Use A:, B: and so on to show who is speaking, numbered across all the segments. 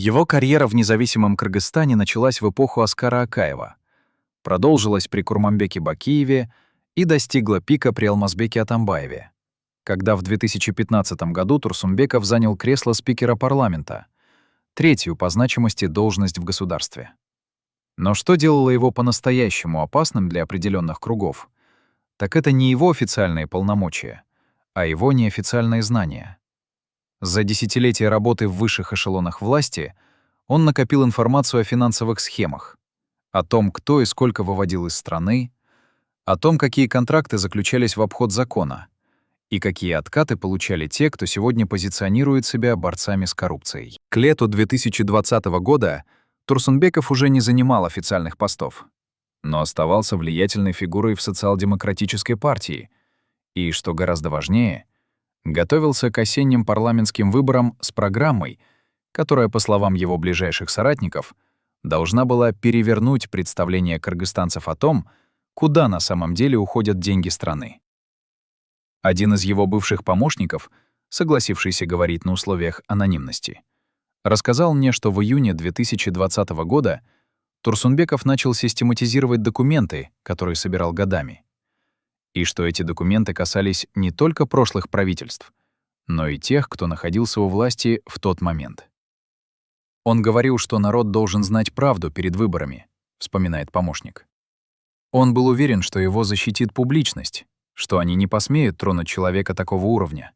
A: Его карьера в независимом Кыргызстане началась в эпоху Аскара Акаева, продолжилась при Курманбеке Бакиеве и достигла пика при Алмазбеке Атамбаеве, когда в 2015 году Турсунбеков занял кресло спикера парламента, третью по значимости должность в государстве. Но что делало его по-настоящему опасным для определенных кругов, так это не его официальные полномочия, а его неофициальные знания. За десятилетия работы в высших эшелонах власти он накопил информацию о финансовых схемах, о том, кто и сколько выводил из страны, о том, какие контракты заключались в обход закона и какие откаты получали те, кто сегодня позиционирует себя борцами с коррупцией. К лету 2020 года Турсунбеков уже не занимал официальных постов, но оставался влиятельной фигурой в социал-демократической партии и, что гораздо важнее, готовился к осенним парламентским выборам с программой, которая, по словам его ближайших соратников, должна была перевернуть представление кыргызстанцев о том, куда на самом деле уходят деньги страны. Один из его бывших помощников, согласившийся говорить на условиях анонимности, рассказал мне, что в июне 2020 года Турсунбеков начал систематизировать документы, которые собирал годами, и что эти документы касались не только прошлых правительств, но и тех, кто находился у власти в тот момент. Он говорил, что народ должен знать правду перед выборами, вспоминает помощник. Он был уверен, что его защитит публичность, что они не посмеют тронуть человека такого уровня.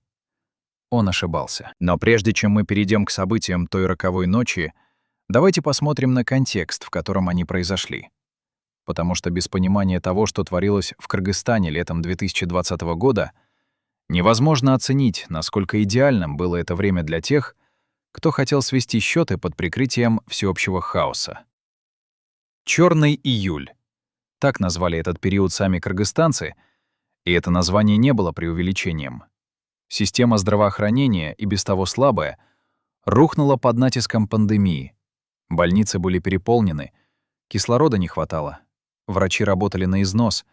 A: Он ошибался. Но прежде чем мы перейдем к событиям той роковой ночи, давайте посмотрим на контекст, в котором они произошли. Потому что без понимания того, что творилось в Кыргызстане летом 2020 года, невозможно оценить, насколько идеальным было это время для тех, кто хотел свести счеты под прикрытием всеобщего хаоса. «Чёрный июль» — так назвали этот период сами кыргызстанцы, и это название не было преувеличением. Система здравоохранения, и без того слабая, рухнула под натиском пандемии. Больницы были переполнены, кислорода не хватало, врачи работали на износ,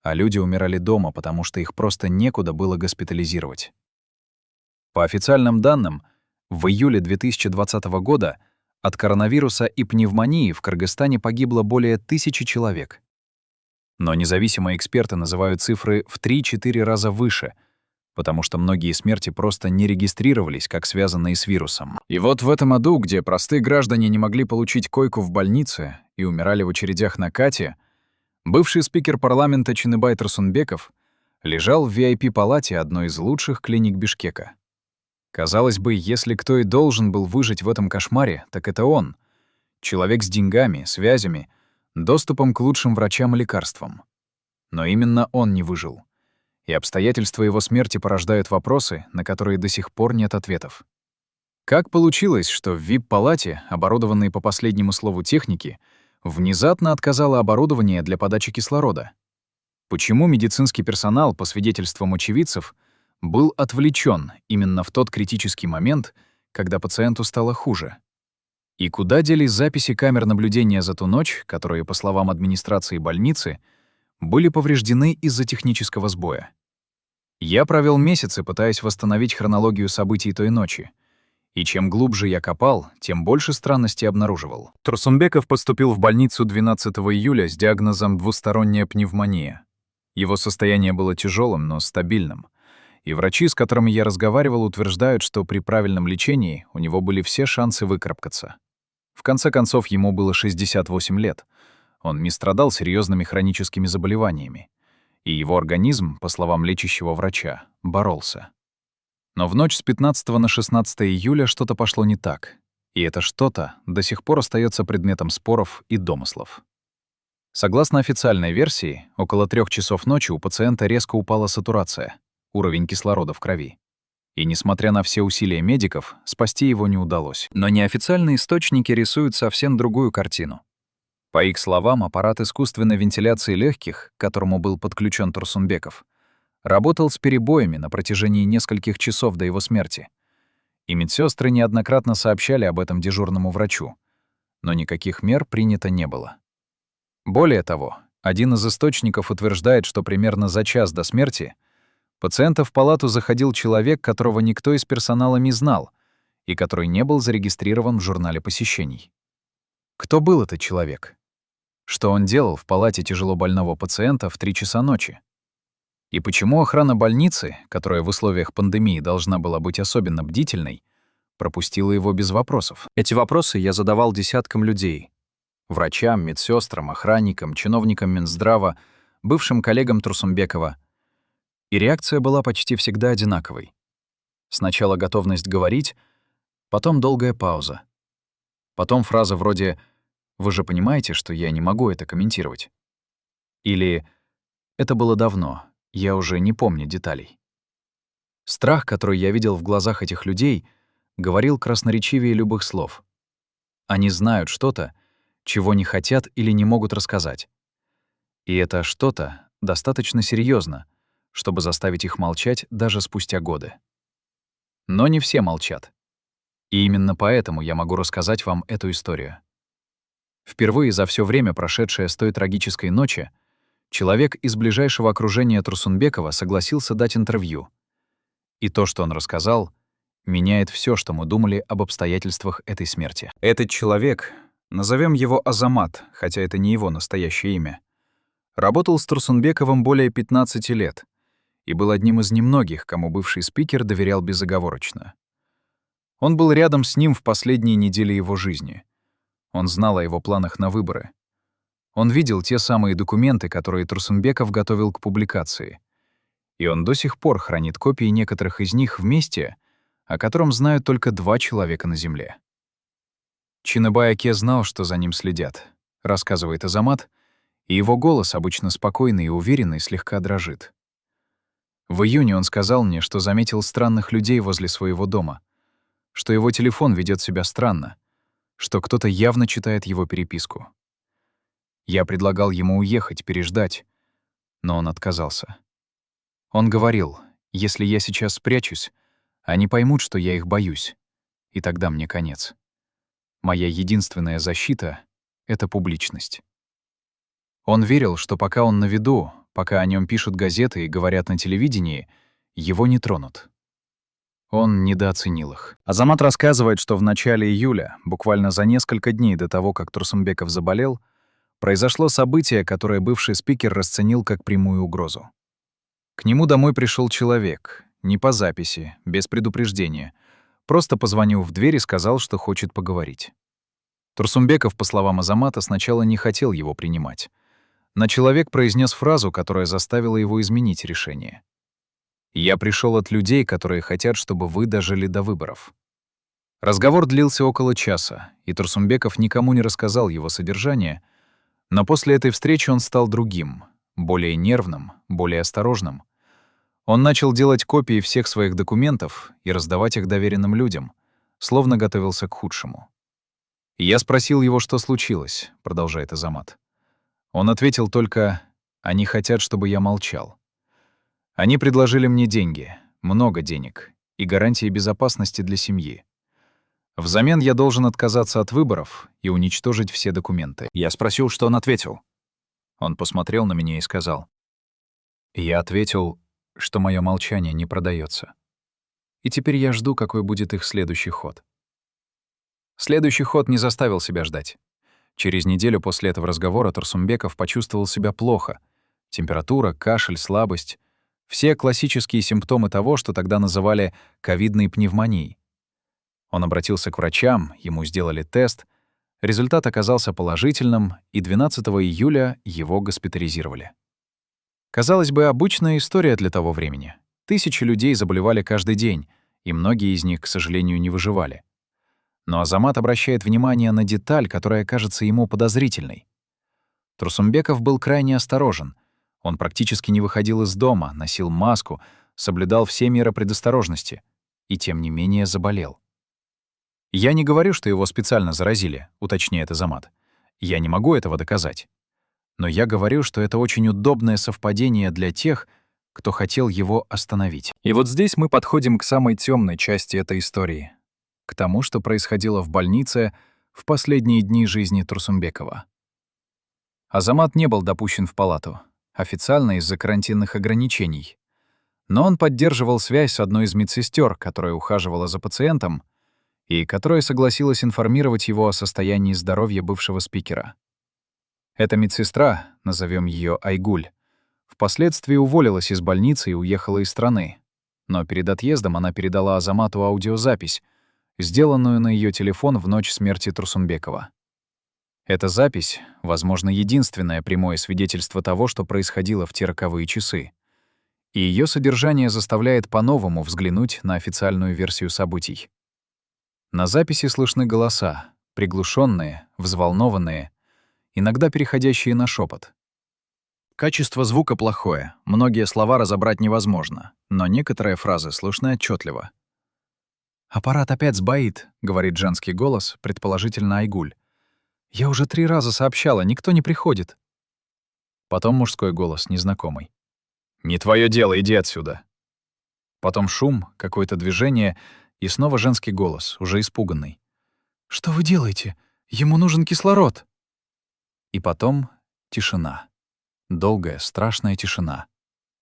A: а люди умирали дома, потому что их просто некуда было госпитализировать. По официальным данным, в июле 2020 года от коронавируса и пневмонии в Кыргызстане погибло более 1000 человек. Но независимые эксперты называют цифры в 3-4 раза выше, потому что многие смерти просто не регистрировались как связанные с вирусом. И вот в этом аду, где простые граждане не могли получить койку в больнице и умирали в очередях на Кате, бывший спикер парламента Чыныбай Турсунбеков лежал в VIP-палате одной из лучших клиник Бишкека. Казалось бы, если кто и должен был выжить в этом кошмаре, так это он. Человек с деньгами, связями, доступом к лучшим врачам и лекарствам. Но именно он не выжил. И обстоятельства его смерти порождают вопросы, на которые до сих пор нет ответов. Как получилось, что в VIP-палате, оборудованной по последнему слову техники, внезапно отказало оборудование для подачи кислорода? Почему медицинский персонал, по свидетельствам очевидцев, был отвлечен именно в тот критический момент, когда пациенту стало хуже? И куда делись записи камер наблюдения за ту ночь, которые, по словам администрации больницы, были повреждены из-за технического сбоя? Я провел месяцы, пытаясь восстановить хронологию событий той ночи. И чем глубже я копал, тем больше странностей обнаруживал. Турсунбеков поступил в больницу 12 июля с диагнозом двусторонняя пневмония. Его состояние было тяжелым, но стабильным. И врачи, с которыми я разговаривал, утверждают, что при правильном лечении у него были все шансы выкарабкаться. В конце концов, ему было 68 лет. Он не страдал серьезными хроническими заболеваниями. И его организм, по словам лечащего врача, боролся. Но в ночь с 15 на 16 июля что-то пошло не так. И это что-то до сих пор остается предметом споров и домыслов. Согласно официальной версии, около 3 часов ночи у пациента резко упала сатурация, уровень кислорода в крови. И, несмотря на все усилия медиков, спасти его не удалось. Но неофициальные источники рисуют совсем другую картину. По их словам, аппарат искусственной вентиляции легких, к которому был подключен Турсунбеков, работал с перебоями на протяжении нескольких часов до его смерти. И медсестры неоднократно сообщали об этом дежурному врачу. Но никаких мер принято не было. Более того, один из источников утверждает, что примерно за час до смерти пациента в палату заходил человек, которого никто из персонала не знал, и который не был зарегистрирован в журнале посещений. Кто был этот человек? Что он делал в палате тяжелобольного пациента в 3 часа ночи? И почему охрана больницы, которая в условиях пандемии должна была быть особенно бдительной, пропустила его без вопросов? Эти вопросы я задавал десяткам людей. Врачам, медсестрам, охранникам, чиновникам Минздрава, бывшим коллегам Турсунбекова. И реакция была почти всегда одинаковой. Сначала готовность говорить, потом долгая пауза. Потом фраза вроде «Вы же понимаете, что я не могу это комментировать». Или «Это было давно, я уже не помню деталей». Страх, который я видел в глазах этих людей, говорил красноречивее любых слов. Они знают что-то, чего не хотят или не могут рассказать. И это что-то достаточно серьезно, чтобы заставить их молчать даже спустя годы. Но не все молчат. И именно поэтому я могу рассказать вам эту историю. Впервые за все время, прошедшее с той трагической ночи, человек из ближайшего окружения Турсунбекова согласился дать интервью. И то, что он рассказал, меняет все, что мы думали об обстоятельствах этой смерти. Этот человек, назовем его Азамат, хотя это не его настоящее имя, работал с Турсунбековым более 15 лет и был одним из немногих, кому бывший спикер доверял безоговорочно. Он был рядом с ним в последние недели его жизни. Он знал о его планах на выборы. Он видел те самые документы, которые Турсунбеков готовил к публикации. И он до сих пор хранит копии некоторых из них в месте, о котором знают только 2 человека на Земле. Чиныбай Аке знал, что за ним следят, рассказывает Азамат, и его голос, обычно спокойный и уверенный, слегка дрожит. В июне он сказал мне, что заметил странных людей возле своего дома, что его телефон ведет себя странно, что кто-то явно читает его переписку. Я предлагал ему уехать, переждать, но он отказался. Он говорил, если я сейчас спрячусь, они поймут, что я их боюсь, и тогда мне конец. Моя единственная защита — это публичность. Он верил, что пока он на виду, пока о нем пишут газеты и говорят на телевидении, его не тронут. Он недооценил их. Азамат рассказывает, что в начале июля, буквально за несколько дней до того, как Турсунбеков заболел, произошло событие, которое бывший спикер расценил как прямую угрозу. К нему домой пришел человек, не по записи, без предупреждения, просто позвонил в дверь и сказал, что хочет поговорить. Турсунбеков, по словам Азамата, сначала не хотел его принимать. Но человек произнес фразу, которая заставила его изменить решение. «Я пришел от людей, которые хотят, чтобы вы дожили до выборов». Разговор длился около часа, и Турсунбеков никому не рассказал его содержание, но после этой встречи он стал другим, более нервным, более осторожным. Он начал делать копии всех своих документов и раздавать их доверенным людям, словно готовился к худшему. «Я спросил его, что случилось», — продолжает Азамат. Он ответил только: «Они хотят, чтобы я молчал». Они предложили мне деньги, много денег, и гарантии безопасности для семьи. Взамен я должен отказаться от выборов и уничтожить все документы. Я спросил, что он ответил. Он посмотрел на меня и сказал. Я ответил, что мое молчание не продается. И теперь я жду, какой будет их следующий ход. Следующий ход не заставил себя ждать. Через неделю после этого разговора Турсунбеков почувствовал себя плохо. Температура, кашель, слабость — все классические симптомы того, что тогда называли ковидной пневмонией. Он обратился к врачам, ему сделали тест. Результат оказался положительным, и 12 июля его госпитализировали. Казалось бы, обычная история для того времени. Тысячи людей заболевали каждый день, и многие из них, к сожалению, не выживали. Но Азамат обращает внимание на деталь, которая кажется ему подозрительной. Турсунбеков был крайне осторожен. Он практически не выходил из дома, носил маску, соблюдал все меры предосторожности и, тем не менее, заболел. «Я не говорю, что его специально заразили», — уточняет Азамат. «Я не могу этого доказать. Но я говорю, что это очень удобное совпадение для тех, кто хотел его остановить». И вот здесь мы подходим к самой темной части этой истории, к тому, что происходило в больнице в последние дни жизни Турсунбекова. Азамат не был допущен в палату, официально из-за карантинных ограничений. Но он поддерживал связь с одной из медсестер, которая ухаживала за пациентом, и которая согласилась информировать его о состоянии здоровья бывшего спикера. Эта медсестра, назовем ее Айгуль, впоследствии уволилась из больницы и уехала из страны. Но перед отъездом она передала Азамату аудиозапись, сделанную на ее телефон в ночь смерти Турсунбекова. Эта запись, возможно, единственное прямое свидетельство того, что происходило в те роковые часы. И ее содержание заставляет по-новому взглянуть на официальную версию событий. На записи слышны голоса, приглушенные, взволнованные, иногда переходящие на шепот. Качество звука плохое, многие слова разобрать невозможно, но некоторые фразы слышны отчетливо. «Аппарат опять сбоит», — говорит женский голос, предположительно Айгуль. «Я уже 3 раза сообщала, никто не приходит». Потом мужской голос, незнакомый. «Не твое дело, иди отсюда». Потом шум, какое-то движение и снова женский голос, уже испуганный. «Что вы делаете? Ему нужен кислород». И потом тишина. Долгая, страшная тишина,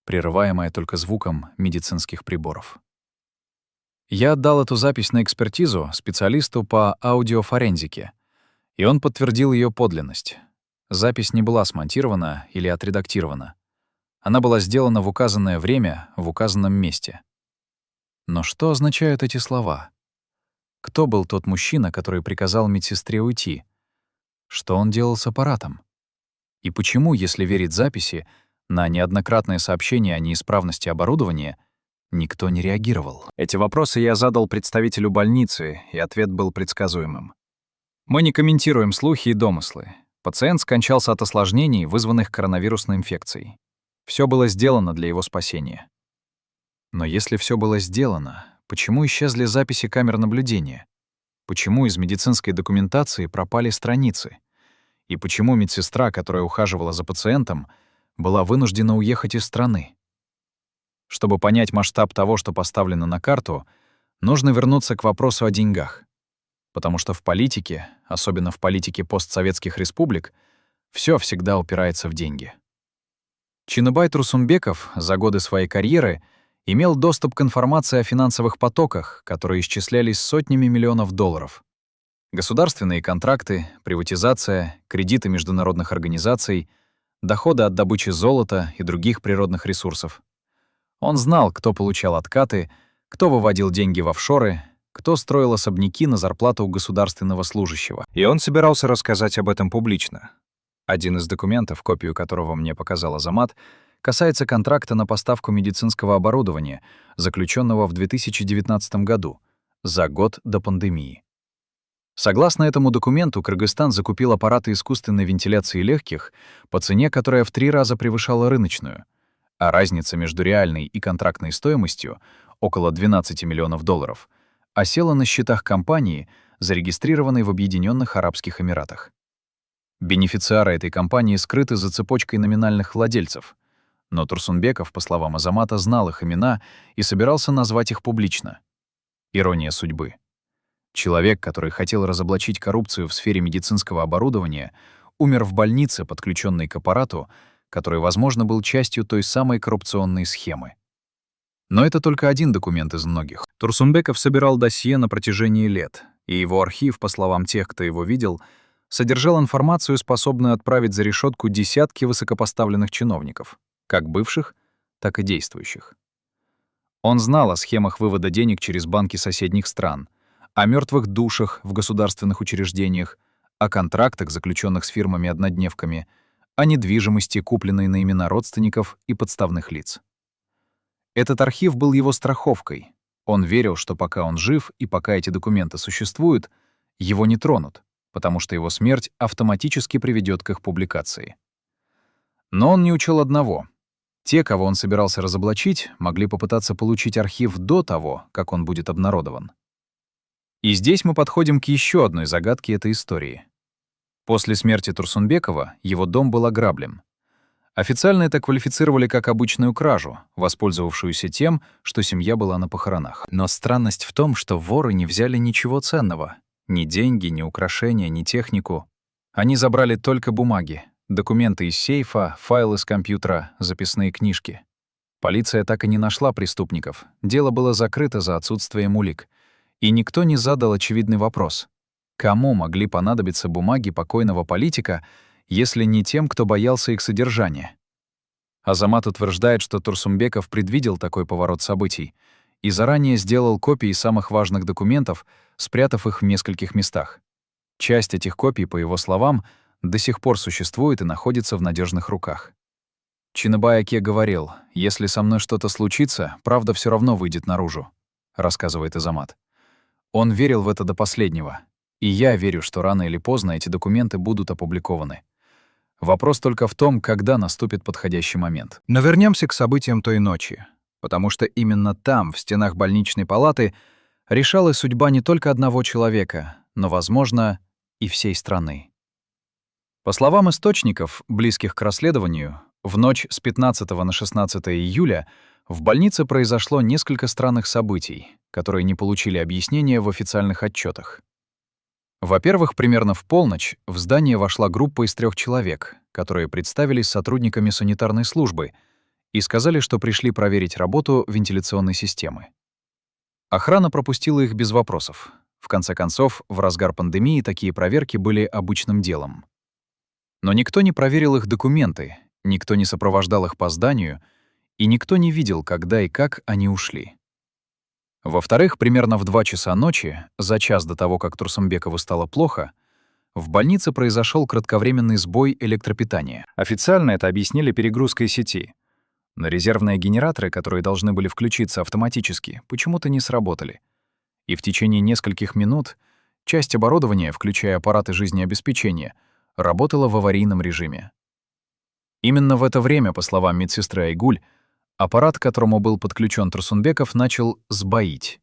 A: прерываемая только звуком медицинских приборов. Я отдал эту запись на экспертизу специалисту по аудиофорензике, и он подтвердил ее подлинность. Запись не была смонтирована или отредактирована. Она была сделана в указанное время, в указанном месте. Но что означают эти слова? Кто был тот мужчина, который приказал медсестре уйти? Что он делал с аппаратом? И почему, если верить записи, на неоднократные сообщения о неисправности оборудования никто не реагировал? Эти вопросы я задал представителю больницы, и ответ был предсказуемым. Мы не комментируем слухи и домыслы. Пациент скончался от осложнений, вызванных коронавирусной инфекцией. Все было сделано для его спасения. Но если все было сделано, почему исчезли записи камер наблюдения? Почему из медицинской документации пропали страницы? И почему медсестра, которая ухаживала за пациентом, была вынуждена уехать из страны? Чтобы понять масштаб того, что поставлено на карту, нужно вернуться к вопросу о деньгах. Потому что в политике, особенно в политике постсоветских республик, все всегда упирается в деньги. Чиныбай Турсунбеков за годы своей карьеры имел доступ к информации о финансовых потоках, которые исчислялись сотнями миллионов долларов. Государственные контракты, приватизация, кредиты международных организаций, доходы от добычи золота и других природных ресурсов. Он знал, кто получал откаты, кто выводил деньги в офшоры, кто строил особняки на зарплату у государственного служащего. И он собирался рассказать об этом публично. Один из документов, копию которого мне показал Азамат, касается контракта на поставку медицинского оборудования, заключенного в 2019 году, за год до пандемии. Согласно этому документу, Кыргызстан закупил аппараты искусственной вентиляции легких по цене, которая в 3 раза превышала рыночную, а разница между реальной и контрактной стоимостью, около 12 миллионов долларов, осела на счетах компании, зарегистрированной в Объединенных Арабских Эмиратах. Бенефициары этой компании скрыты за цепочкой номинальных владельцев, но Турсунбеков, по словам Азамата, знал их имена и собирался назвать их публично. Ирония судьбы. Человек, который хотел разоблачить коррупцию в сфере медицинского оборудования, умер в больнице, подключенной к аппарату, который, возможно, был частью той самой коррупционной схемы. Но это только один документ из многих. Турсунбеков собирал досье на протяжении лет, и его архив, по словам тех, кто его видел, содержал информацию, способную отправить за решетку десятки высокопоставленных чиновников, как бывших, так и действующих. Он знал о схемах вывода денег через банки соседних стран, о мертвых душах в государственных учреждениях, о контрактах, заключенных с фирмами-однодневками, о недвижимости, купленной на имена родственников и подставных лиц. Этот архив был его страховкой. Он верил, что пока он жив и пока эти документы существуют, его не тронут, потому что его смерть автоматически приведет к их публикации. Но он не учел одного. Те, кого он собирался разоблачить, могли попытаться получить архив до того, как он будет обнародован. И здесь мы подходим к еще одной загадке этой истории. После смерти Турсунбекова его дом был ограблен. Официально это квалифицировали как обычную кражу, воспользовавшуюся тем, что семья была на похоронах. Но странность в том, что воры не взяли ничего ценного. Ни деньги, ни украшения, ни технику. Они забрали только бумаги, документы из сейфа, файлы с компьютера, записные книжки. Полиция так и не нашла преступников. Дело было закрыто за отсутствием улик. И никто не задал очевидный вопрос. Кому могли понадобиться бумаги покойного политика, если не тем, кто боялся их содержания? Азамат утверждает, что Турсумбеков предвидел такой поворот событий и заранее сделал копии самых важных документов, спрятав их в нескольких местах. Часть этих копий, по его словам, до сих пор существует и находится в надежных руках. Чинабай Аке говорил: «Если со мной что-то случится, правда все равно выйдет наружу», — рассказывает Азамат. Он верил в это до последнего. И я верю, что рано или поздно эти документы будут опубликованы. Вопрос только в том, когда наступит подходящий момент. Но вернемся к событиям той ночи, потому что именно там, в стенах больничной палаты, решалась судьба не только одного человека, но, возможно, и всей страны. По словам источников, близких к расследованию, в ночь с 15 на 16 июля в больнице произошло несколько странных событий, которые не получили объяснения в официальных отчетах. Во-первых, примерно в полночь в здание вошла группа из 3 человек, которые представились сотрудниками санитарной службы и сказали, что пришли проверить работу вентиляционной системы. Охрана пропустила их без вопросов. В конце концов, в разгар пандемии такие проверки были обычным делом. Но никто не проверил их документы, никто не сопровождал их по зданию, и никто не видел, когда и как они ушли. Во-вторых, примерно в 2 часа ночи, за час до того, как Турсумбекову стало плохо, в больнице произошел кратковременный сбой электропитания. Официально это объяснили перегрузкой сети. Но резервные генераторы, которые должны были включиться автоматически, почему-то не сработали. И в течение нескольких минут часть оборудования, включая аппараты жизнеобеспечения, работала в аварийном режиме. Именно в это время, по словам медсестры Айгуль, аппарат, к которому был подключен Турсунбеков, начал сбоить.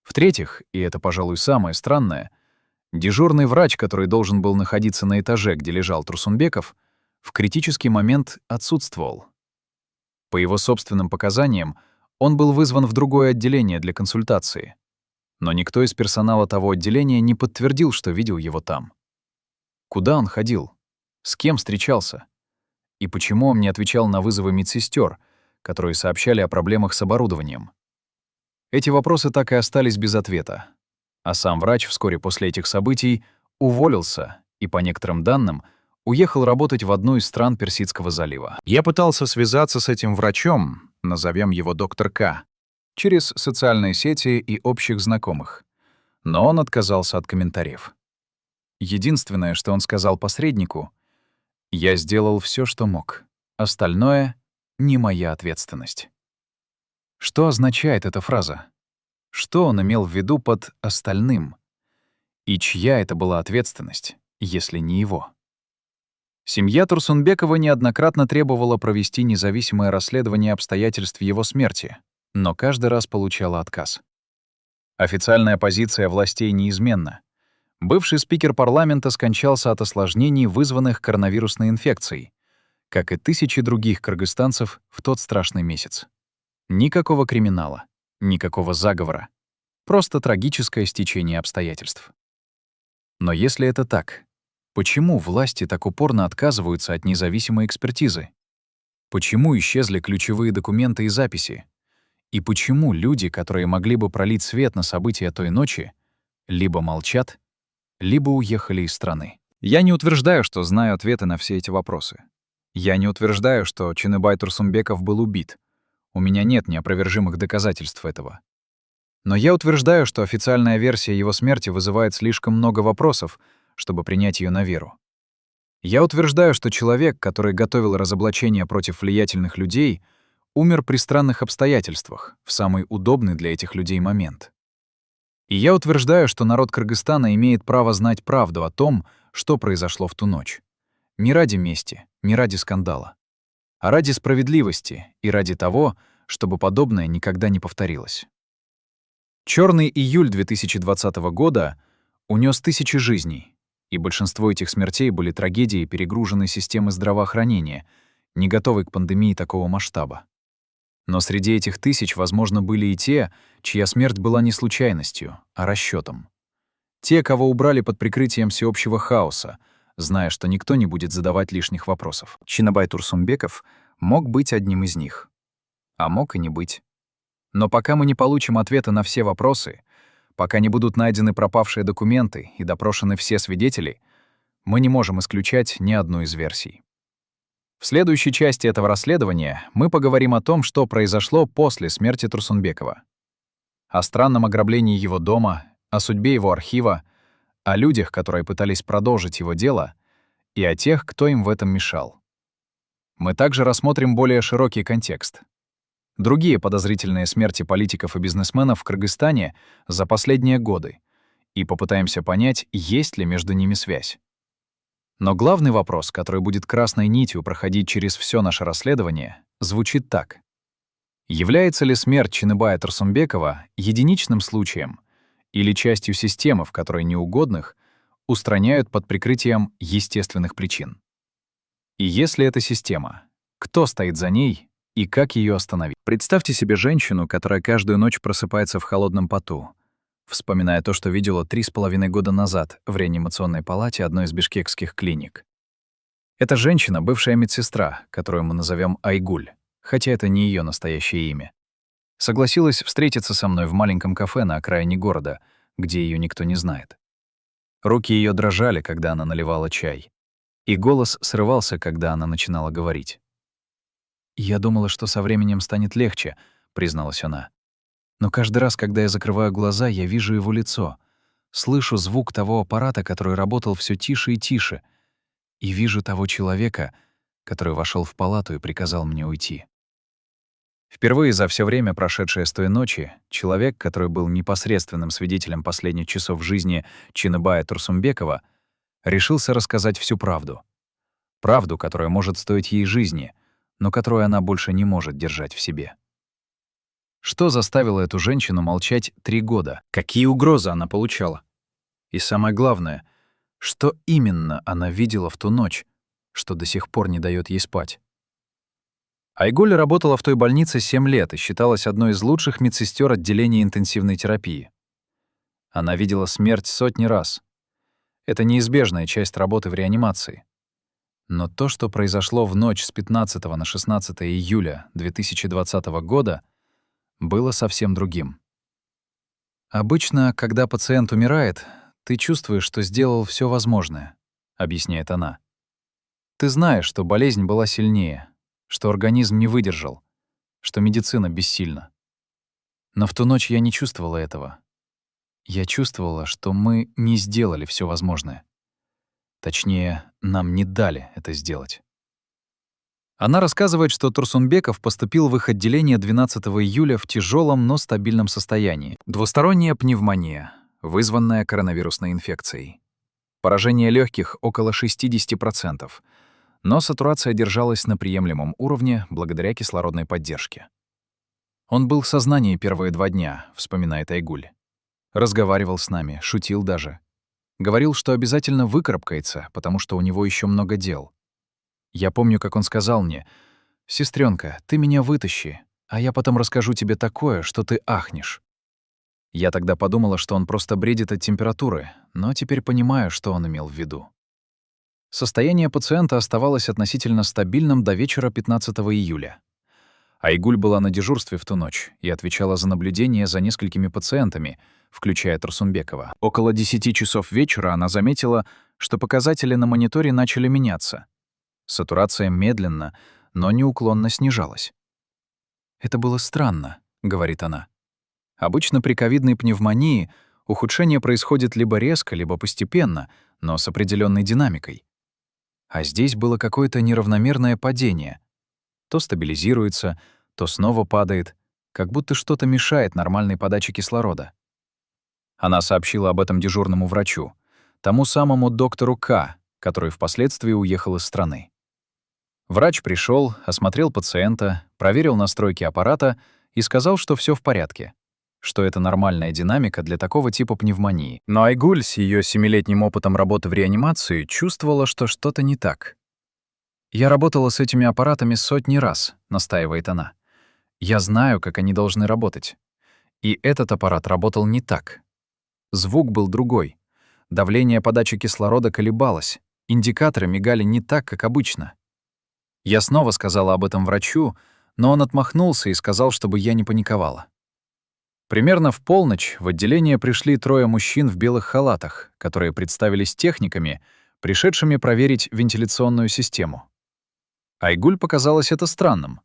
A: В-третьих, и это, пожалуй, самое странное, дежурный врач, который должен был находиться на этаже, где лежал Турсунбеков, в критический момент отсутствовал. По его собственным показаниям, он был вызван в другое отделение для консультации. Но никто из персонала того отделения не подтвердил, что видел его там. Куда он ходил? С кем встречался? И почему он не отвечал на вызовы медсестер, которые сообщали о проблемах с оборудованием? Эти вопросы так и остались без ответа. А сам врач вскоре после этих событий уволился и, по некоторым данным, уехал работать в одну из стран Персидского залива. Я пытался связаться с этим врачом, назовем его доктор К, через социальные сети и общих знакомых. Но он отказался от комментариев. Единственное, что он сказал посреднику: «Я сделал все, что мог. Остальное — не моя ответственность». Что означает эта фраза? Что он имел в виду под «остальным»? И чья это была ответственность, если не его? Семья Турсунбекова неоднократно требовала провести независимое расследование обстоятельств его смерти, но каждый раз получала отказ. Официальная позиция властей неизменна. Бывший спикер парламента скончался от осложнений, вызванных коронавирусной инфекцией, как и тысячи других кыргызстанцев в тот страшный месяц. Никакого криминала, никакого заговора. Просто трагическое стечение обстоятельств. Но если это так, почему власти так упорно отказываются от независимой экспертизы? Почему исчезли ключевые документы и записи? И почему люди, которые могли бы пролить свет на события той ночи, либо молчат, либо уехали из страны? Я не утверждаю, что знаю ответы на все эти вопросы. Я не утверждаю, что Чиныбай Турсумбеков был убит. У меня нет неопровержимых доказательств этого. Но я утверждаю, что официальная версия его смерти вызывает слишком много вопросов, чтобы принять ее на веру. Я утверждаю, что человек, который готовил разоблачение против влиятельных людей, умер при странных обстоятельствах, в самый удобный для этих людей момент. И я утверждаю, что народ Кыргызстана имеет право знать правду о том, что произошло в ту ночь. Не ради мести, не ради скандала, а ради справедливости и ради того, чтобы подобное никогда не повторилось. Черный июль 2020 года унес тысячи жизней, и большинство этих смертей были трагедией перегруженной системы здравоохранения, не готовой к пандемии такого масштаба. Но среди этих тысяч, возможно, были и те, чья смерть была не случайностью, а расчетом. Те, кого убрали под прикрытием всеобщего хаоса, зная, что никто не будет задавать лишних вопросов. Чиныбай Турсумбеков мог быть одним из них. А мог и не быть. Но пока мы не получим ответа на все вопросы, Пока не будут найдены пропавшие документы и допрошены все свидетели, мы не можем исключать ни одну из версий. В следующей части этого расследования мы поговорим о том, что произошло после смерти Турсунбекова. О странном ограблении его дома, о судьбе его архива, о людях, которые пытались продолжить его дело, и о тех, кто им в этом мешал. Мы также рассмотрим более широкий контекст. Другие подозрительные смерти политиков и бизнесменов в Кыргызстане за последние годы и попытаемся понять, есть ли между ними связь. Но главный вопрос, который будет красной нитью проходить через все наше расследование, звучит так. Является ли смерть Чыныбая Турсунбекова единичным случаем или частью системы, в которой неугодных устраняют под прикрытием естественных причин? И если это система, кто стоит за ней и как ее остановить? Представьте себе женщину, которая каждую ночь просыпается в холодном поту, вспоминая то, что видела 3,5 года назад в реанимационной палате одной из бишкекских клиник. Эта женщина — бывшая медсестра, которую мы назовем Айгуль, хотя это не ее настоящее имя. Согласилась встретиться со мной в маленьком кафе на окраине города, где ее никто не знает. Руки ее дрожали, когда она наливала чай, и голос срывался, когда она начинала говорить. «Я думала, что со временем станет легче», — призналась она. «Но каждый раз, когда я закрываю глаза, я вижу его лицо, слышу звук того аппарата, который работал все тише и тише, и вижу того человека, который вошел в палату и приказал мне уйти». Впервые за все время, прошедшее с той ночи, человек, который был непосредственным свидетелем последних часов жизни Чыныбая Турсунбекова, решился рассказать всю правду. Правду, которая может стоить ей жизни, но которую она больше не может держать в себе. Что заставило эту женщину молчать 3 года? Какие угрозы она получала? И самое главное, что именно она видела в ту ночь, что до сих пор не дает ей спать? Айгуль работала в той больнице 7 лет и считалась одной из лучших медсестер отделения интенсивной терапии. Она видела смерть сотни раз. Это неизбежная часть работы в реанимации. Но то, что произошло в ночь с 15 на 16 июля 2020 года, было совсем другим. «Обычно, когда пациент умирает, ты чувствуешь, что сделал все возможное», — объясняет она. «Ты знаешь, что болезнь была сильнее, что организм не выдержал, что медицина бессильна. Но в ту ночь я не чувствовала этого. Я чувствовала, что мы не сделали все возможное. Точнее, нам не дали это сделать». Она рассказывает, что Турсунбеков поступил в их отделение 12 июля в тяжелом, но стабильном состоянии. Двусторонняя пневмония, вызванная коронавирусной инфекцией. Поражение легких около 60%, но сатурация держалась на приемлемом уровне благодаря кислородной поддержке. «Он был в сознании первые 2 дня», — вспоминает Айгуль. Разговаривал с нами, шутил даже. Говорил, что обязательно выкарабкается, потому что у него еще много дел. Я помню, как он сказал мне: «Сестренка, ты меня вытащи, а я потом расскажу тебе такое, что ты ахнешь». Я тогда подумала, что он просто бредит от температуры, но теперь понимаю, что он имел в виду. Состояние пациента оставалось относительно стабильным до вечера 15 июля. Айгуль была на дежурстве в ту ночь и отвечала за наблюдение за несколькими пациентами, включая Турсунбекова. Около 10 часов вечера она заметила, что показатели на мониторе начали меняться. Сатурация медленно, но неуклонно снижалась. «Это было странно», — говорит она. «Обычно при ковидной пневмонии ухудшение происходит либо резко, либо постепенно, но с определенной динамикой. А здесь было какое-то неравномерное падение. То стабилизируется, то снова падает, как будто что-то мешает нормальной подаче кислорода». Она сообщила об этом дежурному врачу, тому самому доктору К, который впоследствии уехал из страны. Врач пришел, осмотрел пациента, проверил настройки аппарата и сказал, что все в порядке, что это нормальная динамика для такого типа пневмонии. Но Айгуль с ее 7-летним опытом работы в реанимации чувствовала, что что-то не так. «Я работала с этими аппаратами сотни раз», — настаивает она. «Я знаю, как они должны работать. И этот аппарат работал не так. Звук был другой. Давление подачи кислорода колебалось. Индикаторы мигали не так, как обычно». Я снова сказала об этом врачу, но он отмахнулся и сказал, чтобы я не паниковала. Примерно в полночь в отделение пришли 3 мужчин в белых халатах, которые представились техниками, пришедшими проверить вентиляционную систему. Айгуль показалось это странным.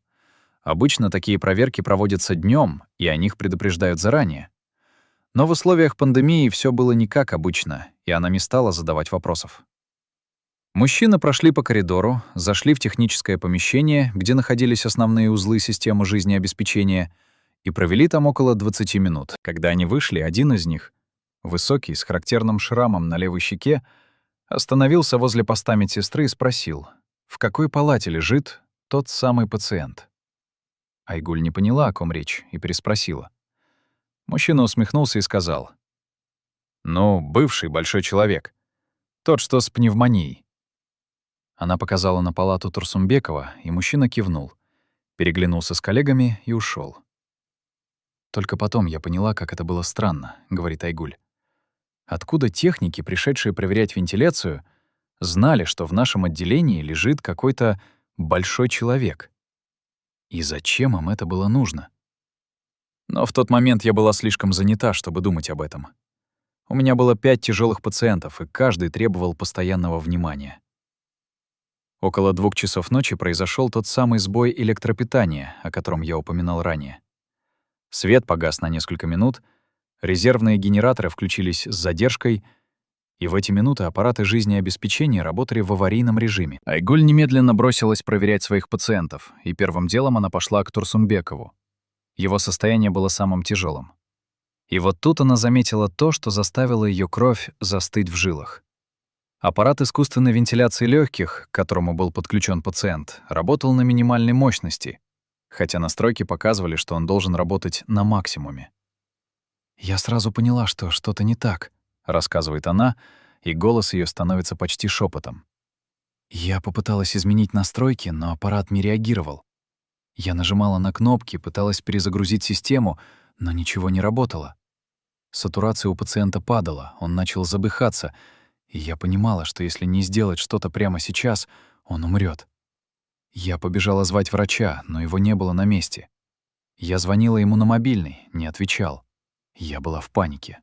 A: Обычно такие проверки проводятся днем, и о них предупреждают заранее. Но в условиях пандемии все было не как обычно, и она не стала задавать вопросов. Мужчины прошли по коридору, зашли в техническое помещение, где находились основные узлы системы жизнеобеспечения, и провели там около 20 минут. Когда они вышли, один из них, высокий, с характерным шрамом на левой щеке, остановился возле поста медсестры и спросил, в какой палате лежит тот самый пациент. Айгуль не поняла, о ком речь, и переспросила. Мужчина усмехнулся и сказал, «Ну, бывший большой человек. Тот, что с пневмонией». Она показала на палату Турсумбекова, и мужчина кивнул, переглянулся с коллегами и ушел. «Только потом я поняла, как это было странно», — говорит Айгуль. «Откуда техники, пришедшие проверять вентиляцию, знали, что в нашем отделении лежит какой-то большой человек? И зачем им это было нужно?» Но в тот момент я была слишком занята, чтобы думать об этом. У меня было 5 тяжелых пациентов, и каждый требовал постоянного внимания. Около 2 часов ночи произошел тот самый сбой электропитания, о котором я упоминал ранее. Свет погас на несколько минут, резервные генераторы включились с задержкой, и в эти минуты аппараты жизнеобеспечения работали в аварийном режиме. Айгуль немедленно бросилась проверять своих пациентов, и первым делом она пошла к Турсумбекову. Его состояние было самым тяжелым. И вот тут она заметила то, что заставило ее кровь застыть в жилах. Аппарат искусственной вентиляции легких, к которому был подключен пациент, работал на минимальной мощности, хотя настройки показывали, что он должен работать на максимуме. «Я сразу поняла, что что-то не так», — рассказывает она, и голос ее становится почти шепотом. «Я попыталась изменить настройки, но аппарат не реагировал. Я нажимала на кнопки, пыталась перезагрузить систему, но ничего не работало. Сатурация у пациента падала, он начал задыхаться, и я понимала, что если не сделать что-то прямо сейчас, он умрет. Я побежала звать врача, но его не было на месте. Я звонила ему на мобильный, не отвечал. Я была в панике».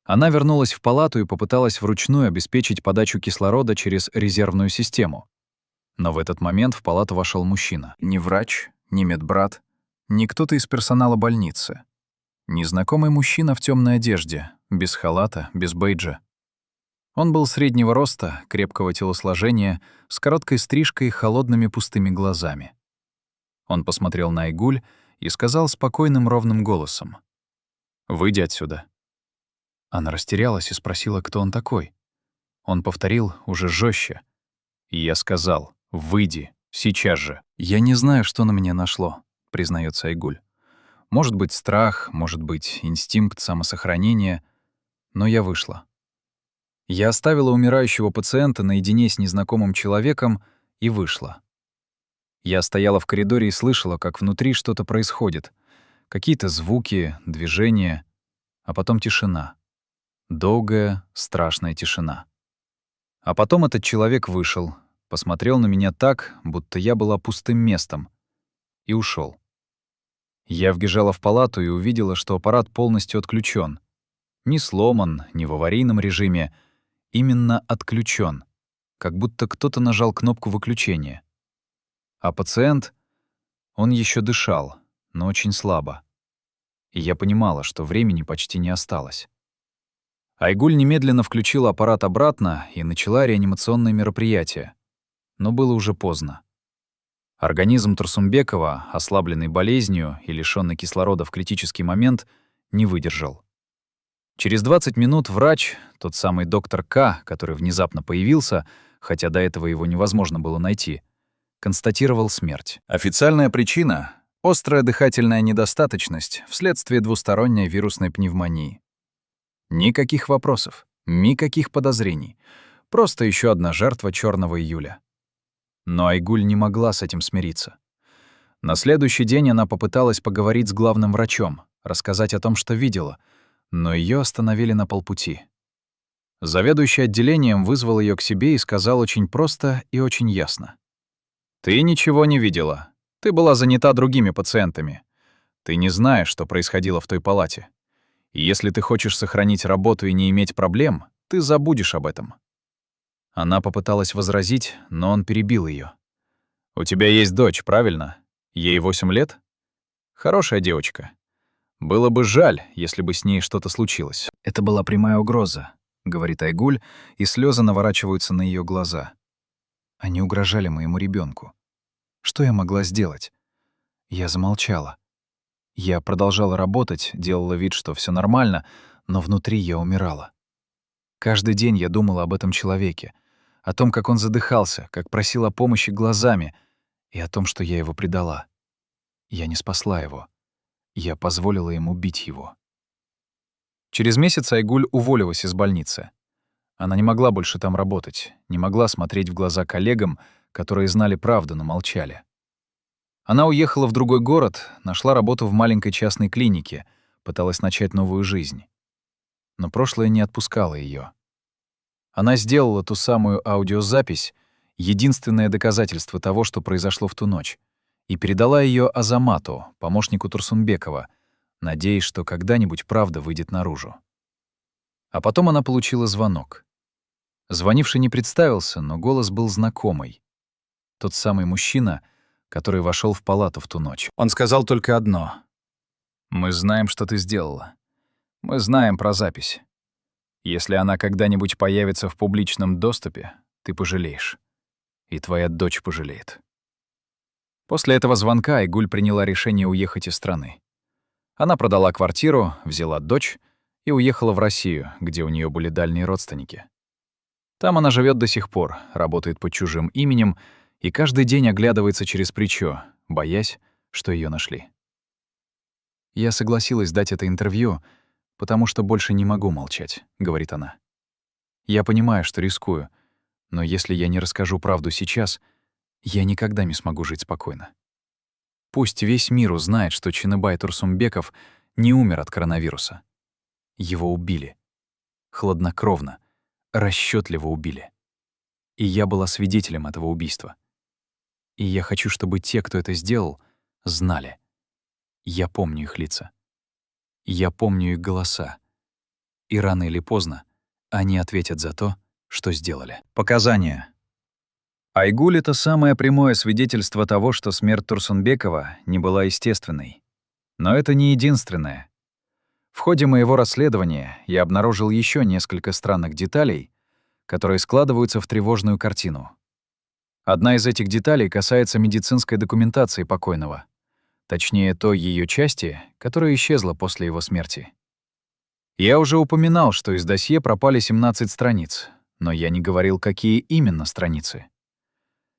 A: Она вернулась в палату и попыталась вручную обеспечить подачу кислорода через резервную систему. Но в этот момент в палату вошел мужчина. Ни врач, ни медбрат, ни кто-то из персонала больницы. Незнакомый мужчина в темной одежде, без халата, без бейджа. Он был среднего роста, крепкого телосложения, с короткой стрижкой и холодными пустыми глазами. Он посмотрел на Айгуль и сказал спокойным ровным голосом: «Выйди отсюда». Она растерялась и спросила, кто он такой. Он повторил уже жестче. И я сказал: «Выйди, сейчас же». «Я не знаю, что на меня нашло», — признается Айгуль. «Может быть, страх, может быть, инстинкт самосохранения, но я вышла. Я оставила умирающего пациента наедине с незнакомым человеком и вышла. Я стояла в коридоре и слышала, как внутри что-то происходит. Какие-то звуки, движения, а потом тишина. Долгая, страшная тишина. А потом этот человек вышел, посмотрел на меня так, будто я была пустым местом, и ушел. Я вбежала в палату и увидела, что аппарат полностью отключен. Не сломан, не в аварийном режиме, именно отключен, как будто кто-то нажал кнопку выключения. А пациент, он еще дышал, но очень слабо. И я понимала, что времени почти не осталось. Айгуль немедленно включила аппарат обратно и начала реанимационные мероприятия. Но было уже поздно. Организм Турсумбекова, ослабленный болезнью и лишённый кислорода в критический момент, не выдержал. Через 20 минут врач, тот самый доктор К, который внезапно появился, хотя до этого его невозможно было найти, констатировал смерть. Официальная причина — острая дыхательная недостаточность вследствие двусторонней вирусной пневмонии. Никаких вопросов, никаких подозрений. Просто еще одна жертва черного июля. Но Айгуль не могла с этим смириться. На следующий день она попыталась поговорить с главным врачом, рассказать о том, что видела, но ее остановили на полпути. Заведующий отделением вызвал ее к себе и сказал очень просто и очень ясно: «Ты ничего не видела. Ты была занята другими пациентами. Ты не знаешь, что происходило в той палате. И если ты хочешь сохранить работу и не иметь проблем, ты забудешь об этом». Она попыталась возразить, но он перебил ее. «У тебя есть дочь, правильно? Ей 8 лет? Хорошая девочка. Было бы жаль, если бы с ней что-то случилось». «Это была прямая угроза», — говорит Айгуль, и слезы наворачиваются на ее глаза. «Они угрожали моему ребенку. Что я могла сделать?» Я замолчала. Я продолжала работать, делала вид, что все нормально, но внутри я умирала. Каждый день я думала об этом человеке, о том, как он задыхался, как просил о помощи глазами, и о том, что я его предала. Я не спасла его. Я позволила им убить его. Через месяц Айгуль уволилась из больницы. Она не могла больше там работать, не могла смотреть в глаза коллегам, которые знали правду, но молчали. Она уехала в другой город, нашла работу в маленькой частной клинике, пыталась начать новую жизнь. Но прошлое не отпускало ее. Она сделала ту самую аудиозапись, единственное доказательство того, что произошло в ту ночь, и передала ее Азамату, помощнику Турсунбекова, надеясь, что когда-нибудь правда выйдет наружу. А потом она получила звонок. Звонивший не представился, но голос был знакомый. Тот самый мужчина, который вошел в палату в ту ночь. Он сказал только одно: «Мы знаем, что ты сделала. Мы знаем про запись. Если она когда-нибудь появится в публичном доступе, ты пожалеешь. И твоя дочь пожалеет». После этого звонка Айгуль приняла решение уехать из страны. Она продала квартиру, взяла дочь и уехала в Россию, где у нее были дальние родственники. Там она живет до сих пор, работает под чужим именем и каждый день оглядывается через плечо, боясь, что ее нашли. «Я согласилась дать это интервью, потому что больше не могу молчать», — говорит она. «Я понимаю, что рискую, но если я не расскажу правду сейчас, я никогда не смогу жить спокойно. Пусть весь мир узнает, что Чыныбай Турсунбеков не умер от коронавируса. Его убили. Хладнокровно, расчётливо убили. И я была свидетелем этого убийства. И я хочу, чтобы те, кто это сделал, знали. Я помню их лица. Я помню их голоса. И рано или поздно они ответят за то, что сделали». Показания. Айгуль — это самое прямое свидетельство того, что смерть Турсунбекова не была естественной. Но это не единственное. В ходе моего расследования я обнаружил еще несколько странных деталей, которые складываются в тревожную картину. Одна из этих деталей касается медицинской документации покойного, точнее, той ее части, которая исчезла после его смерти. Я уже упоминал, что из досье пропали 17 страниц, но я не говорил, какие именно страницы.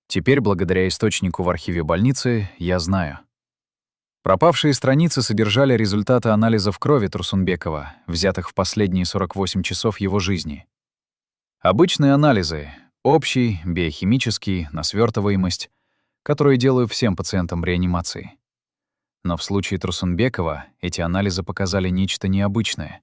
A: Теперь, благодаря источнику в архиве больницы, я знаю. Пропавшие страницы содержали результаты анализов крови Турсунбекова, взятых в последние 48 часов его жизни. Обычные анализы — общий, биохимический, на свертываемость, которые делаю всем пациентам реанимации. Но в случае Турсунбекова эти анализы показали нечто необычное.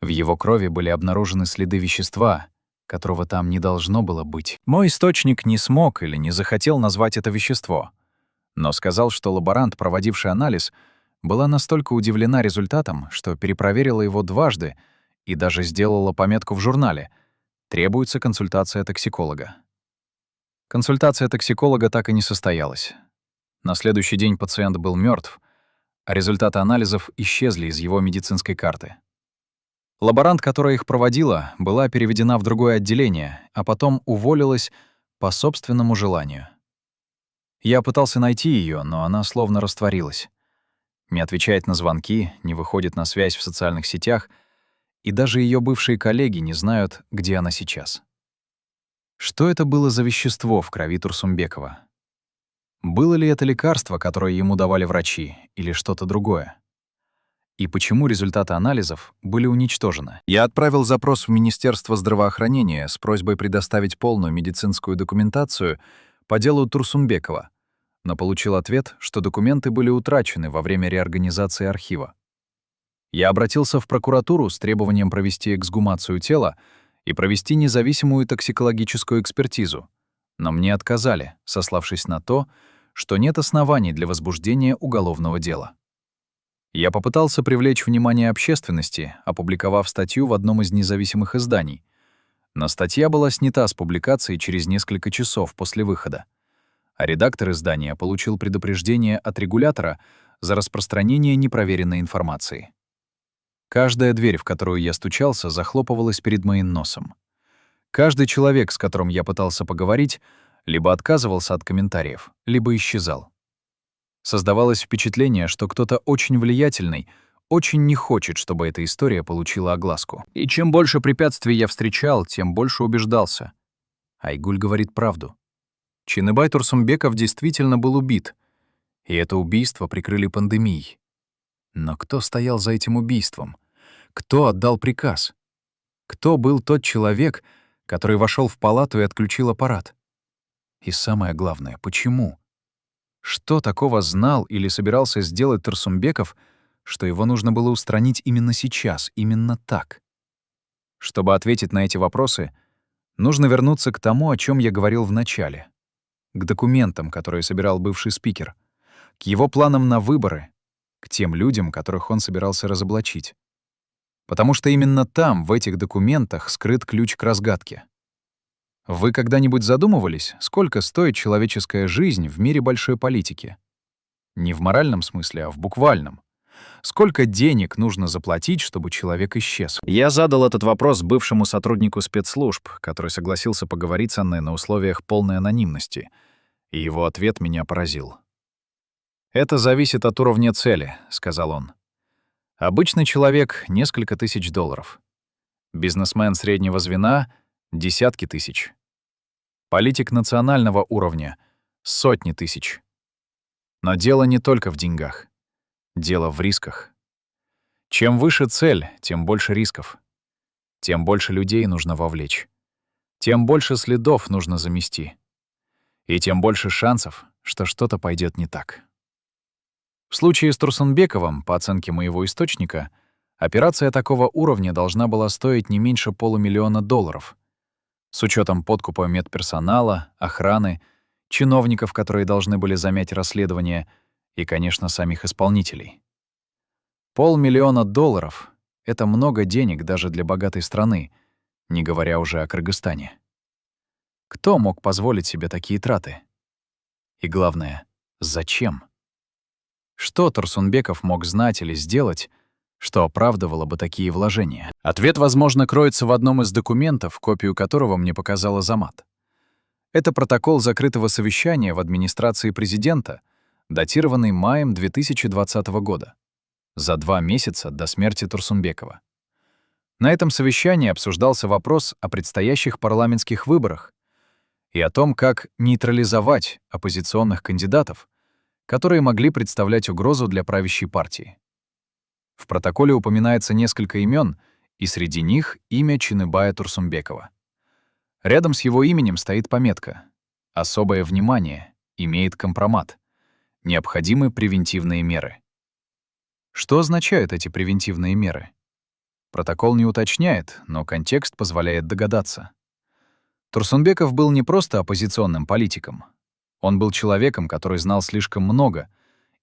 A: В его крови были обнаружены следы вещества, которого там не должно было быть. Мой источник не смог или не захотел назвать это вещество, но сказал, что лаборант, проводивший анализ, была настолько удивлена результатом, что перепроверила его дважды и даже сделала пометку в журнале: «Требуется консультация токсиколога». Консультация токсиколога так и не состоялась. На следующий день пациент был мертв, а результаты анализов исчезли из его медицинской карты. Лаборант, которая их проводила, была переведена в другое отделение, а потом уволилась по собственному желанию. Я пытался найти ее, но она словно растворилась. Не отвечает на звонки, не выходит на связь в социальных сетях, и даже ее бывшие коллеги не знают, где она сейчас. Что это было за вещество в крови Турсунбекова? Было ли это лекарство, которое ему давали врачи, или что-то другое? И почему результаты анализов были уничтожены? Я отправил запрос в Министерство здравоохранения с просьбой предоставить полную медицинскую документацию по делу Турсунбекова, но получил ответ, что документы были утрачены во время реорганизации архива. Я обратился в прокуратуру с требованием провести эксгумацию тела и провести независимую токсикологическую экспертизу, но мне отказали, сославшись на то, что нет оснований для возбуждения уголовного дела. Я попытался привлечь внимание общественности, опубликовав статью в одном из независимых изданий. Но статья была снята с публикации через несколько часов после выхода, а редактор издания получил предупреждение от регулятора за распространение непроверенной информации. Каждая дверь, в которую я стучался, захлопывалась перед моим носом. Каждый человек, с которым я пытался поговорить, либо отказывался от комментариев, либо исчезал. Создавалось впечатление, что кто-то очень влиятельный очень не хочет, чтобы эта история получила огласку. И чем больше препятствий я встречал, тем больше убеждался. Айгуль говорит правду. Чиныбай Турсунбеков действительно был убит, и это убийство прикрыли пандемией. Но кто стоял за этим убийством? Кто отдал приказ? Кто был тот человек, который вошел в палату и отключил аппарат? И самое главное, почему? Что такого знал или собирался сделать Турсунбеков, что его нужно было устранить именно сейчас, именно так? Чтобы ответить на эти вопросы, нужно вернуться к тому, о чем я говорил в начале. К документам, которые собирал бывший спикер, к его планам на выборы, к тем людям, которых он собирался разоблачить. Потому что именно там, в этих документах, скрыт ключ к разгадке. Вы когда-нибудь задумывались, сколько стоит человеческая жизнь в мире большой политики? Не в моральном смысле, а в буквальном. Сколько денег нужно заплатить, чтобы человек исчез? Я задал этот вопрос бывшему сотруднику спецслужб, который согласился поговорить со мной на условиях полной анонимности, и его ответ меня поразил. «Это зависит от уровня цели», — сказал он. «Обычный человек — несколько тысяч долларов. Бизнесмен среднего звена — десятки тысяч. Политик национального уровня — сотни тысяч. Но дело не только в деньгах. Дело в рисках. Чем выше цель, тем больше рисков. Тем больше людей нужно вовлечь. Тем больше следов нужно замести. И тем больше шансов, что что-то пойдет не так». В случае с Турсунбековым, по оценке моего источника, операция такого уровня должна была стоить не меньше $500 000, с учетом подкупа медперсонала, охраны, чиновников, которые должны были замять расследование, и, конечно, самих исполнителей. $500 000 — это много денег даже для богатой страны, не говоря уже о Кыргызстане. Кто мог позволить себе такие траты? И главное, зачем? Что Турсунбеков мог знать или сделать, что оправдывало бы такие вложения? Ответ, возможно, кроется в одном из документов, копию которого мне показал Азамат. Это протокол закрытого совещания в администрации президента, датированный маем 2020 года, за 2 месяца до смерти Турсунбекова. На этом совещании обсуждался вопрос о предстоящих парламентских выборах и о том, как нейтрализовать оппозиционных кандидатов, которые могли представлять угрозу для правящей партии. В протоколе упоминается несколько имен, и среди них имя Чиныбая Турсунбекова. Рядом с его именем стоит пометка «Особое внимание, имеет компромат, необходимы превентивные меры». Что означают эти превентивные меры? Протокол не уточняет, но контекст позволяет догадаться. Турсунбеков был не просто оппозиционным политиком. Он был человеком, который знал слишком много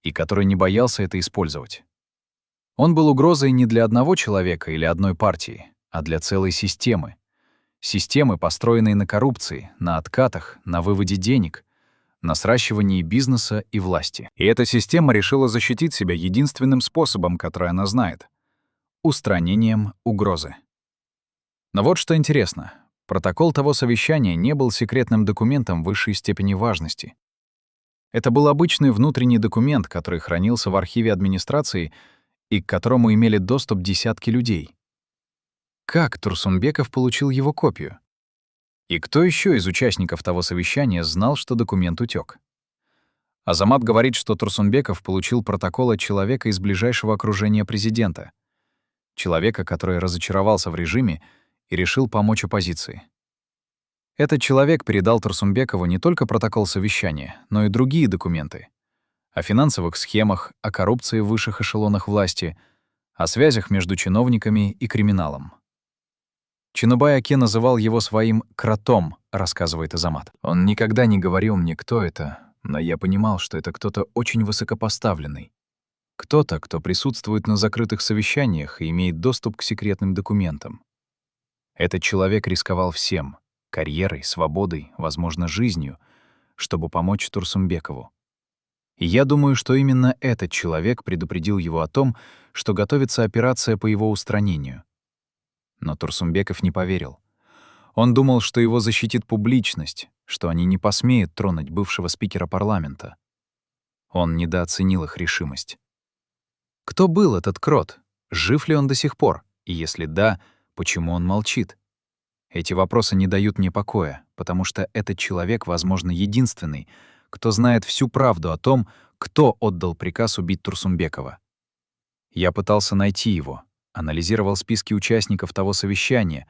A: и который не боялся это использовать. Он был угрозой не для одного человека или одной партии, а для целой системы. Системы, построенной на коррупции, на откатах, на выводе денег, на сращивании бизнеса и власти. И эта система решила защитить себя единственным способом, который она знает — устранением угрозы. Но вот что интересно. Протокол того совещания не был секретным документом высшей степени важности. Это был обычный внутренний документ, который хранился в архиве администрации и к которому имели доступ десятки людей. Как Турсунбеков получил его копию? И кто еще из участников того совещания знал, что документ утек? Азамат говорит, что Турсунбеков получил протокол от человека из ближайшего окружения президента, человека, который разочаровался в режиме и решил помочь оппозиции. Этот человек передал Турсунбекову не только протокол совещания, но и другие документы о финансовых схемах, о коррупции в высших эшелонах власти, о связях между чиновниками и криминалом. Чиныбай Аке называл его своим «кротом», рассказывает Азамат. Он никогда не говорил мне, кто это, но я понимал, что это кто-то очень высокопоставленный. Кто-то, кто присутствует на закрытых совещаниях и имеет доступ к секретным документам. Этот человек рисковал всем — карьерой, свободой, возможно, жизнью, чтобы помочь Турсунбекову. И я думаю, что именно этот человек предупредил его о том, что готовится операция по его устранению. Но Турсунбеков не поверил. Он думал, что его защитит публичность, что они не посмеют тронуть бывшего спикера парламента. Он недооценил их решимость. Кто был этот крот? Жив ли он до сих пор? И если да, почему он молчит? Эти вопросы не дают мне покоя, потому что этот человек, возможно, единственный, кто знает всю правду о том, кто отдал приказ убить Турсунбекова. Я пытался найти его, анализировал списки участников того совещания,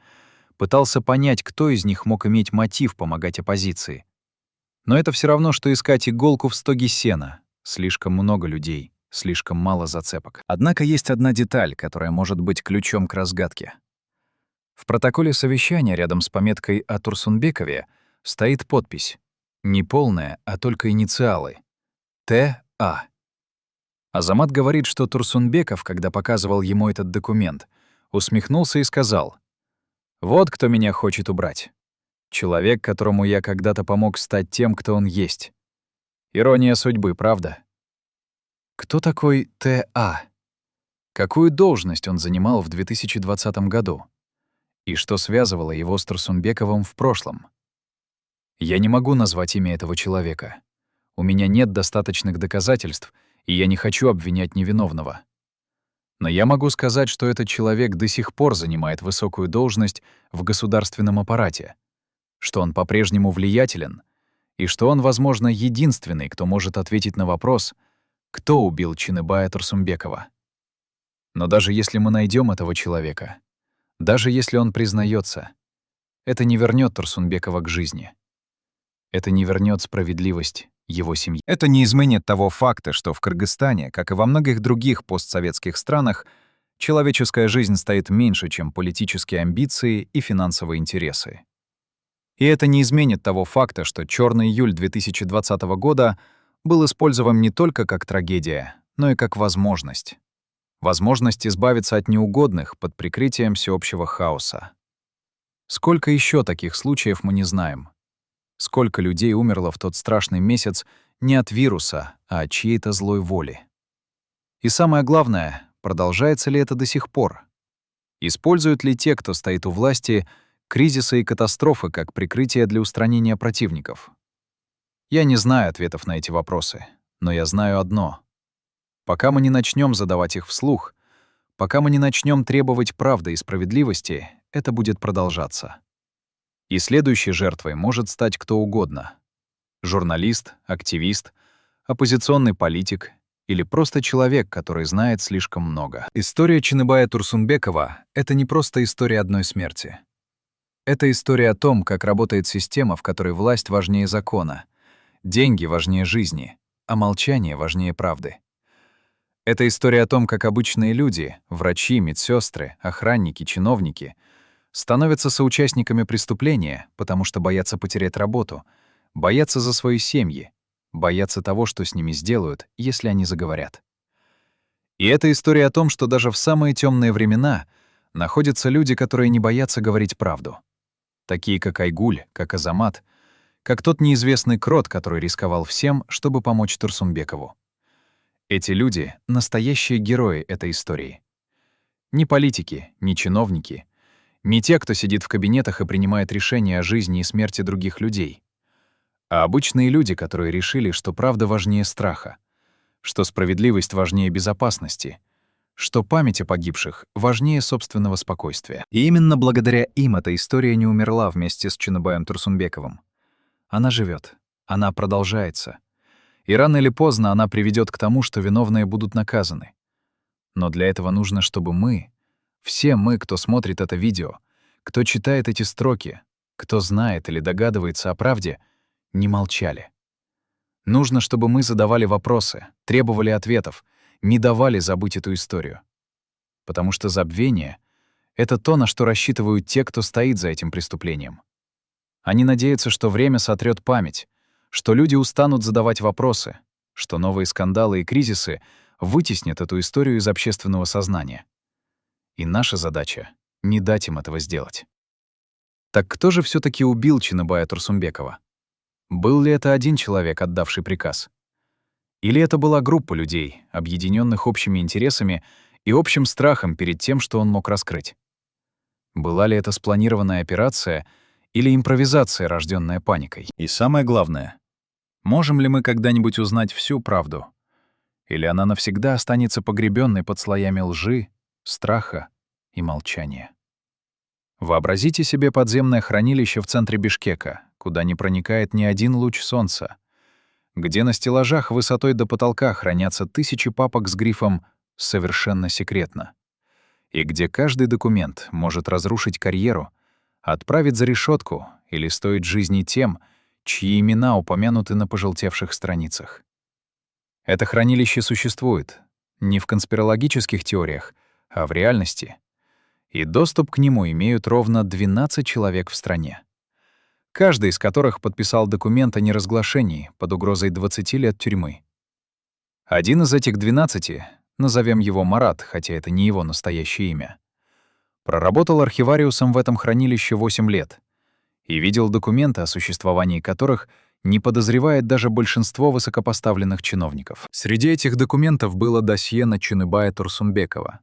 A: пытался понять, кто из них мог иметь мотив помогать оппозиции. Но это все равно, что искать иголку в стоге сена. Слишком много людей, слишком мало зацепок. Однако есть одна деталь, которая может быть ключом к разгадке. В протоколе совещания рядом с пометкой о Турсунбекове стоит подпись. Не полная, а только инициалы. Т.А. Азамат говорит, что Турсунбеков, когда показывал ему этот документ, усмехнулся и сказал: «Вот кто меня хочет убрать. Человек, которому я когда-то помог стать тем, кто он есть». Ирония судьбы, правда? Кто такой Т.А.? Какую должность он занимал в 2020 году? И что связывало его с Турсунбековым в прошлом? Я не могу назвать имя этого человека. У меня нет достаточных доказательств, и я не хочу обвинять невиновного. Но я могу сказать, что этот человек до сих пор занимает высокую должность в государственном аппарате, что он по-прежнему влиятелен, и что он, возможно, единственный, кто может ответить на вопрос, кто убил Чыныбая Турсунбекова. Но даже если мы найдем этого человека, даже если он признается, это не вернет Турсунбекова к жизни. Это не вернет справедливость его семье. Это не изменит того факта, что в Кыргызстане, как и во многих других постсоветских странах, человеческая жизнь стоит меньше, чем политические амбиции и финансовые интересы. И это не изменит того факта, что «Чёрный июль» 2020 года был использован не только как трагедия, но и как возможность. Возможность избавиться от неугодных под прикрытием всеобщего хаоса. Сколько еще таких случаев мы не знаем? Сколько людей умерло в тот страшный месяц не от вируса, а от чьей-то злой воли? И самое главное, продолжается ли это до сих пор? Используют ли те, кто стоит у власти, кризисы и катастрофы как прикрытие для устранения противников? Я не знаю ответов на эти вопросы, но я знаю одно. Пока мы не начнем задавать их вслух, пока мы не начнем требовать правды и справедливости, это будет продолжаться. И следующей жертвой может стать кто угодно. Журналист, активист, оппозиционный политик или просто человек, который знает слишком много. История Чыныбая Турсунбекова — это не просто история одной смерти. Это история о том, как работает система, в которой власть важнее закона, деньги важнее жизни, а молчание важнее правды. Это история о том, как обычные люди — врачи, медсестры, охранники, чиновники — становятся соучастниками преступления, потому что боятся потерять работу, боятся за свои семьи, боятся того, что с ними сделают, если они заговорят. И это история о том, что даже в самые темные времена находятся люди, которые не боятся говорить правду. Такие, как Айгуль, как Азамат, как тот неизвестный крот, который рисковал всем, чтобы помочь Турсунбекову. Эти люди — настоящие герои этой истории. Не политики, не чиновники, не те, кто сидит в кабинетах и принимает решения о жизни и смерти других людей, а обычные люди, которые решили, что правда важнее страха, что справедливость важнее безопасности, что память о погибших важнее собственного спокойствия. И именно благодаря им эта история не умерла вместе с Чыныбаем Турсунбековым. Она живет, она продолжается. И рано или поздно она приведет к тому, что виновные будут наказаны. Но для этого нужно, чтобы мы, все мы, кто смотрит это видео, кто читает эти строки, кто знает или догадывается о правде, не молчали. Нужно, чтобы мы задавали вопросы, требовали ответов, не давали забыть эту историю. Потому что забвение — это то, на что рассчитывают те, кто стоит за этим преступлением. Они надеются, что время сотрёт память, что люди устанут задавать вопросы, что новые скандалы и кризисы вытеснит эту историю из общественного сознания. И наша задача — не дать им этого сделать. Так кто же все таки убил Чыныбая Турсунбекова? Был ли это один человек, отдавший приказ? Или это была группа людей, объединенных общими интересами и общим страхом перед тем, что он мог раскрыть? Была ли это спланированная операция или импровизация, рожденная паникой? И самое главное, можем ли мы когда-нибудь узнать всю правду? Или она навсегда останется погребенной под слоями лжи, страха и молчания? Вообразите себе подземное хранилище в центре Бишкека, куда не проникает ни один луч солнца, где на стеллажах высотой до потолка хранятся тысячи папок с грифом «Совершенно секретно», и где каждый документ может разрушить карьеру, отправить за решетку или стоить жизни тем, чьи имена упомянуты на пожелтевших страницах. Это хранилище существует не в конспирологических теориях, а в реальности, и доступ к нему имеют ровно 12 человек в стране, каждый из которых подписал документ о неразглашении под угрозой 20 лет тюрьмы. Один из этих 12, назовем его Марат, хотя это не его настоящее имя, проработал архивариусом в этом хранилище 8 лет и видел документы, о существовании которых не подозревает даже большинство высокопоставленных чиновников. Среди этих документов было досье на Чыныбая Турсунбекова.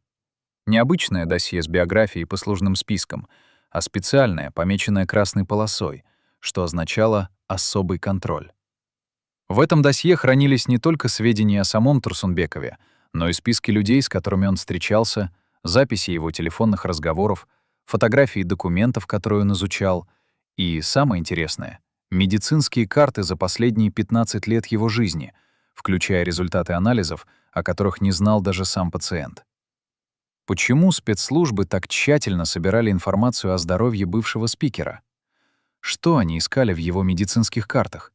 A: Необычное досье с биографией и послужным списком, а специальное, помеченное красной полосой, что означало «особый контроль». В этом досье хранились не только сведения о самом Турсунбекове, но и списки людей, с которыми он встречался, записи его телефонных разговоров, фотографии документов, которые он изучал, и, самое интересное, медицинские карты за последние 15 лет его жизни, включая результаты анализов, о которых не знал даже сам пациент. Почему спецслужбы так тщательно собирали информацию о здоровье бывшего спикера? Что они искали в его медицинских картах?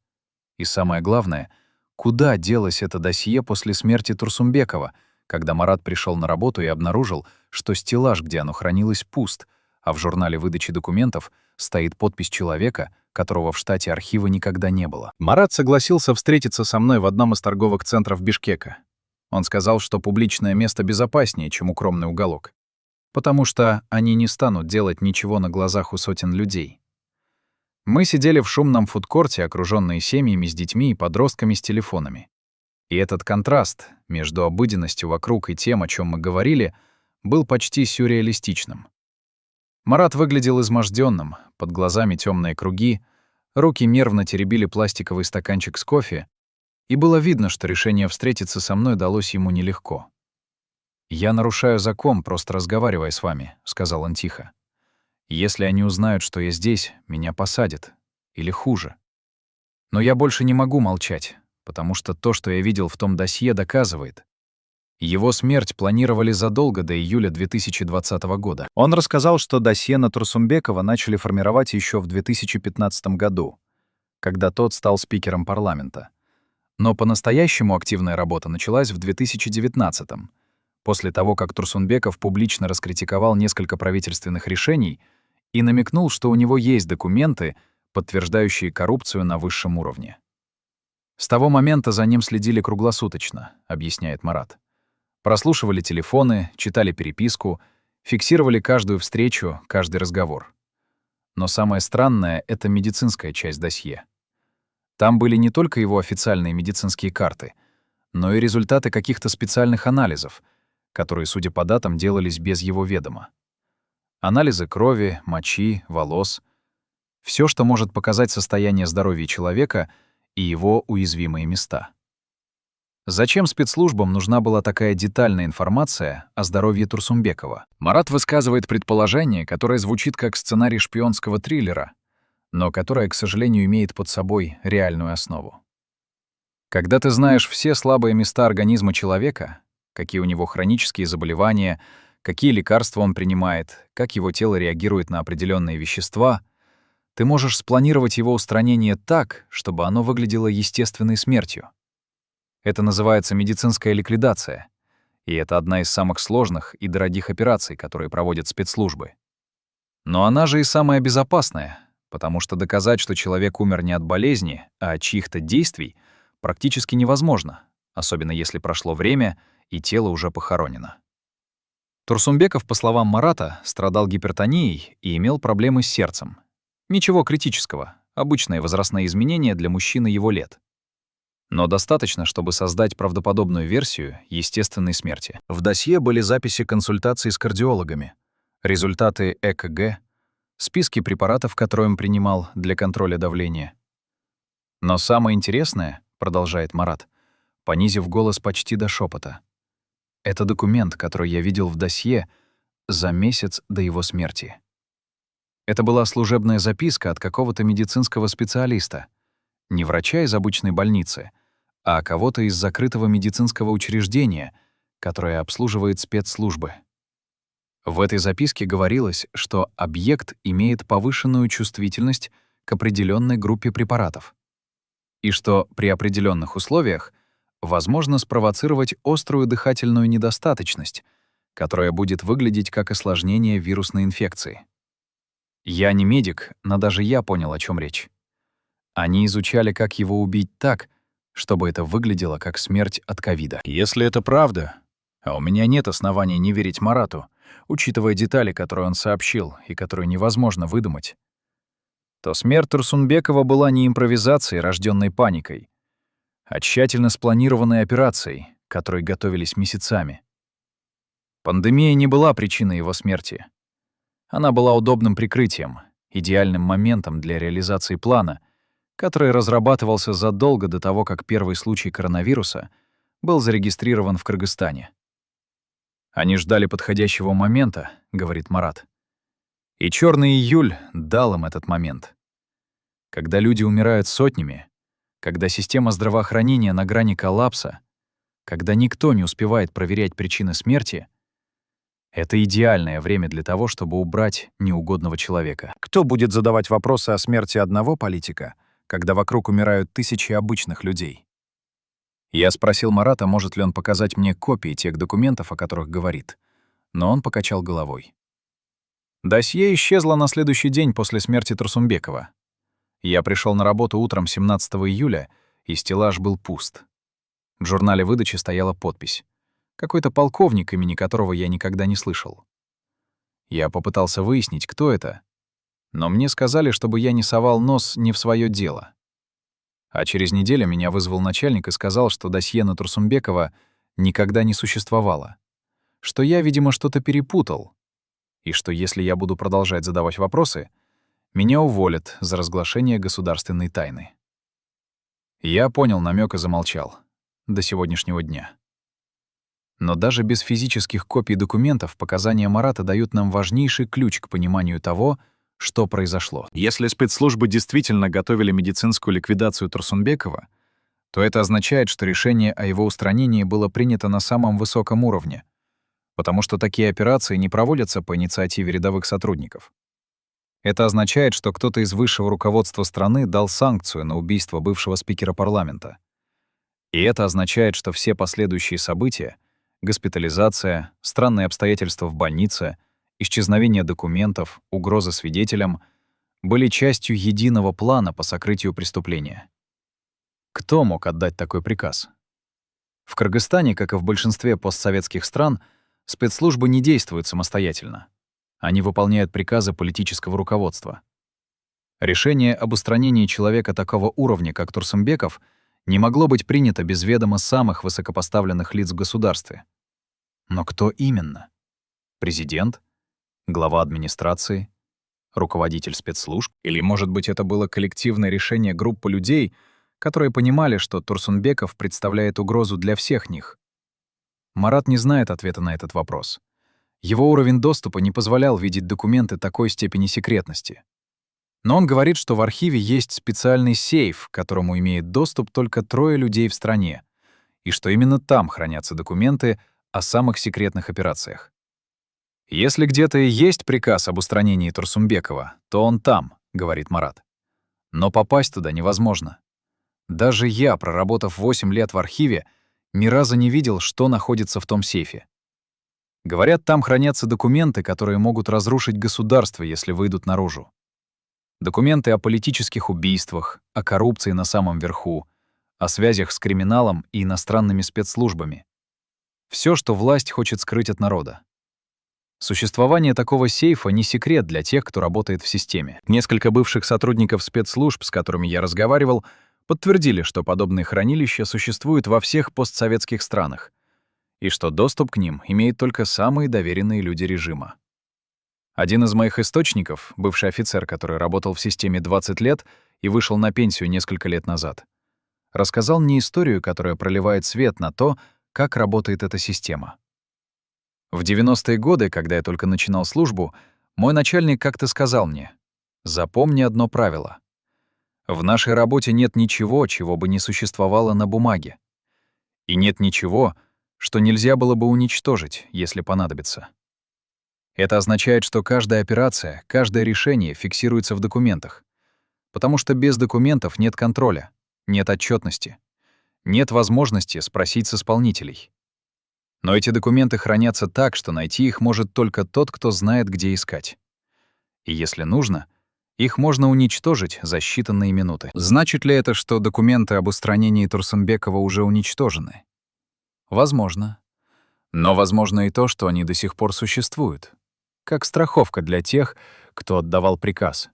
A: И самое главное, куда делось это досье после смерти Турсунбекова, когда Марат пришел на работу и обнаружил, что стеллаж, где оно хранилось, пуст, а в журнале выдачи документов стоит подпись человека, которого в штате архива никогда не было? Марат согласился встретиться со мной в одном из торговых центров Бишкека. Он сказал, что публичное место безопаснее, чем укромный уголок, потому что они не станут делать ничего на глазах у сотен людей. Мы сидели в шумном фудкорте, окружённые семьями с детьми и подростками с телефонами. И этот контраст между обыденностью вокруг и тем, о чем мы говорили, был почти сюрреалистичным. Марат выглядел измождённым, под глазами темные круги, руки нервно теребили пластиковый стаканчик с кофе, и было видно, что решение встретиться со мной далось ему нелегко. «Я нарушаю закон, просто разговаривая с вами», — сказал он тихо. «Если они узнают, что я здесь, меня посадят. Или хуже. Но я больше не могу молчать, потому что то, что я видел в том досье, доказывает. Его смерть планировали задолго до июля 2020 года. Он рассказал, что досье на Турсунбекова начали формировать еще в 2015 году, когда тот стал спикером парламента. Но по-настоящему активная работа началась в 2019-м, после того, как Турсунбеков публично раскритиковал несколько правительственных решений и намекнул, что у него есть документы, подтверждающие коррупцию на высшем уровне. «С того момента за ним следили круглосуточно», — объясняет Марат. Прослушивали телефоны, читали переписку, фиксировали каждую встречу, каждый разговор. Но самое странное — это медицинская часть досье. Там были не только его официальные медицинские карты, но и результаты каких-то специальных анализов, которые, судя по датам, делались без его ведома. Анализы крови, мочи, волос — всё, что может показать состояние здоровья человека и его уязвимые места. Зачем спецслужбам нужна была такая детальная информация о здоровье Турсунбекова? Марат высказывает предположение, которое звучит как сценарий шпионского триллера, но которое, к сожалению, имеет под собой реальную основу. Когда ты знаешь все слабые места организма человека, какие у него хронические заболевания, какие лекарства он принимает, как его тело реагирует на определенные вещества, ты можешь спланировать его устранение так, чтобы оно выглядело естественной смертью. Это называется медицинская ликвидация, и это одна из самых сложных и дорогих операций, которые проводят спецслужбы. Но она же и самая безопасная, потому что доказать, что человек умер не от болезни, а от чьих-то действий, практически невозможно, особенно если прошло время и тело уже похоронено. Турсунбеков, по словам Марата, страдал гипертонией и имел проблемы с сердцем. Ничего критического, обычные возрастные изменения для мужчины его лет. Но достаточно, чтобы создать правдоподобную версию естественной смерти. В досье были записи консультаций с кардиологами, результаты ЭКГ, списки препаратов, которые он принимал для контроля давления. Но самое интересное, продолжает Марат, понизив голос почти до шепота, это документ, который я видел в досье за месяц до его смерти. Это была служебная записка от какого-то медицинского специалиста, не врача из обычной больницы, а кого-то из закрытого медицинского учреждения, которое обслуживает спецслужбы. В этой записке говорилось, что объект имеет повышенную чувствительность к определенной группе препаратов и что при определенных условиях возможно спровоцировать острую дыхательную недостаточность, которая будет выглядеть как осложнение вирусной инфекции. Я не медик, но даже я понял, о чем речь. Они изучали, как его убить так, чтобы это выглядело как смерть от ковида. Если это правда, а у меня нет оснований не верить Марату, учитывая детали, которые он сообщил и которые невозможно выдумать, то смерть Турсунбекова была не импровизацией, рожденной паникой, а тщательно спланированной операцией, к которой готовились месяцами. Пандемия не была причиной его смерти. Она была удобным прикрытием, идеальным моментом для реализации плана, который разрабатывался задолго до того, как первый случай коронавируса был зарегистрирован в Кыргызстане. «Они ждали подходящего момента», — говорит Марат. И «Чёрный июль» дал им этот момент. Когда люди умирают сотнями, когда система здравоохранения на грани коллапса, когда никто не успевает проверять причины смерти, это идеальное время для того, чтобы убрать неугодного человека. Кто будет задавать вопросы о смерти одного политика, когда вокруг умирают тысячи обычных людей? Я спросил Марата, может ли он показать мне копии тех документов, о которых говорит, но он покачал головой. Досье исчезло на следующий день после смерти Турсунбекова. Я пришел на работу утром 17 июля, и стеллаж был пуст. В журнале выдачи стояла подпись. Какой-то полковник, имени которого я никогда не слышал. Я попытался выяснить, кто это, но мне сказали, чтобы я не совал нос не в свое дело. А через неделю меня вызвал начальник и сказал, что досье на Турсунбекова никогда не существовало, что я, видимо, что-то перепутал, и что если я буду продолжать задавать вопросы, меня уволят за разглашение государственной тайны. Я понял намек и замолчал. До сегодняшнего дня. Но даже без физических копий документов показания Марата дают нам важнейший ключ к пониманию того, что произошло. Если спецслужбы действительно готовили медицинскую ликвидацию Турсунбекова, то это означает, что решение о его устранении было принято на самом высоком уровне, потому что такие операции не проводятся по инициативе рядовых сотрудников. Это означает, что кто-то из высшего руководства страны дал санкцию на убийство бывшего спикера парламента. И это означает, что все последующие события — госпитализация, странные обстоятельства в больнице, исчезновение документов, угроза свидетелям — были частью единого плана по сокрытию преступления. Кто мог отдать такой приказ? В Кыргызстане, как и в большинстве постсоветских стран, спецслужбы не действуют самостоятельно. Они выполняют приказы политического руководства. Решение об устранении человека такого уровня, как Турсунбеков, не могло быть принято без ведома самых высокопоставленных лиц в государстве. Но кто именно? Президент? Глава администрации? Руководитель спецслужб? Или, может быть, это было коллективное решение группы людей, которые понимали, что Турсунбеков представляет угрозу для всех них? Марат не знает ответа на этот вопрос. Его уровень доступа не позволял видеть документы такой степени секретности. Но он говорит, что в архиве есть специальный сейф, к которому имеет доступ только 3 людей в стране, и что именно там хранятся документы о самых секретных операциях. «Если где-то и есть приказ об устранении Турсунбекова, то он там», — говорит Марат. «Но попасть туда невозможно. Даже я, проработав 8 лет в архиве, ни разу не видел, что находится в том сейфе. Говорят, там хранятся документы, которые могут разрушить государство, если выйдут наружу. Документы о политических убийствах, о коррупции на самом верху, о связях с криминалом и иностранными спецслужбами. Все, что власть хочет скрыть от народа. Существование такого сейфа не секрет для тех, кто работает в системе. Несколько бывших сотрудников спецслужб, с которыми я разговаривал, подтвердили, что подобные хранилища существуют во всех постсоветских странах, и что доступ к ним имеют только самые доверенные люди режима. Один из моих источников, бывший офицер, который работал в системе 20 лет и вышел на пенсию несколько лет назад, рассказал мне историю, которая проливает свет на то, как работает эта система. В 90-е годы, когда я только начинал службу, мой начальник как-то сказал мне: «Запомни одно правило. В нашей работе нет ничего, чего бы не существовало на бумаге. И нет ничего, что нельзя было бы уничтожить, если понадобится». Это означает, что каждая операция, каждое решение фиксируется в документах, потому что без документов нет контроля, нет отчетности, нет возможности спросить с исполнителей. Но эти документы хранятся так, что найти их может только тот, кто знает, где искать. И если нужно, их можно уничтожить за считанные минуты. Значит ли это, что документы об устранении Турсунбекова уже уничтожены? Возможно. Но возможно и то, что они до сих пор существуют. Как страховка для тех, кто отдавал приказ.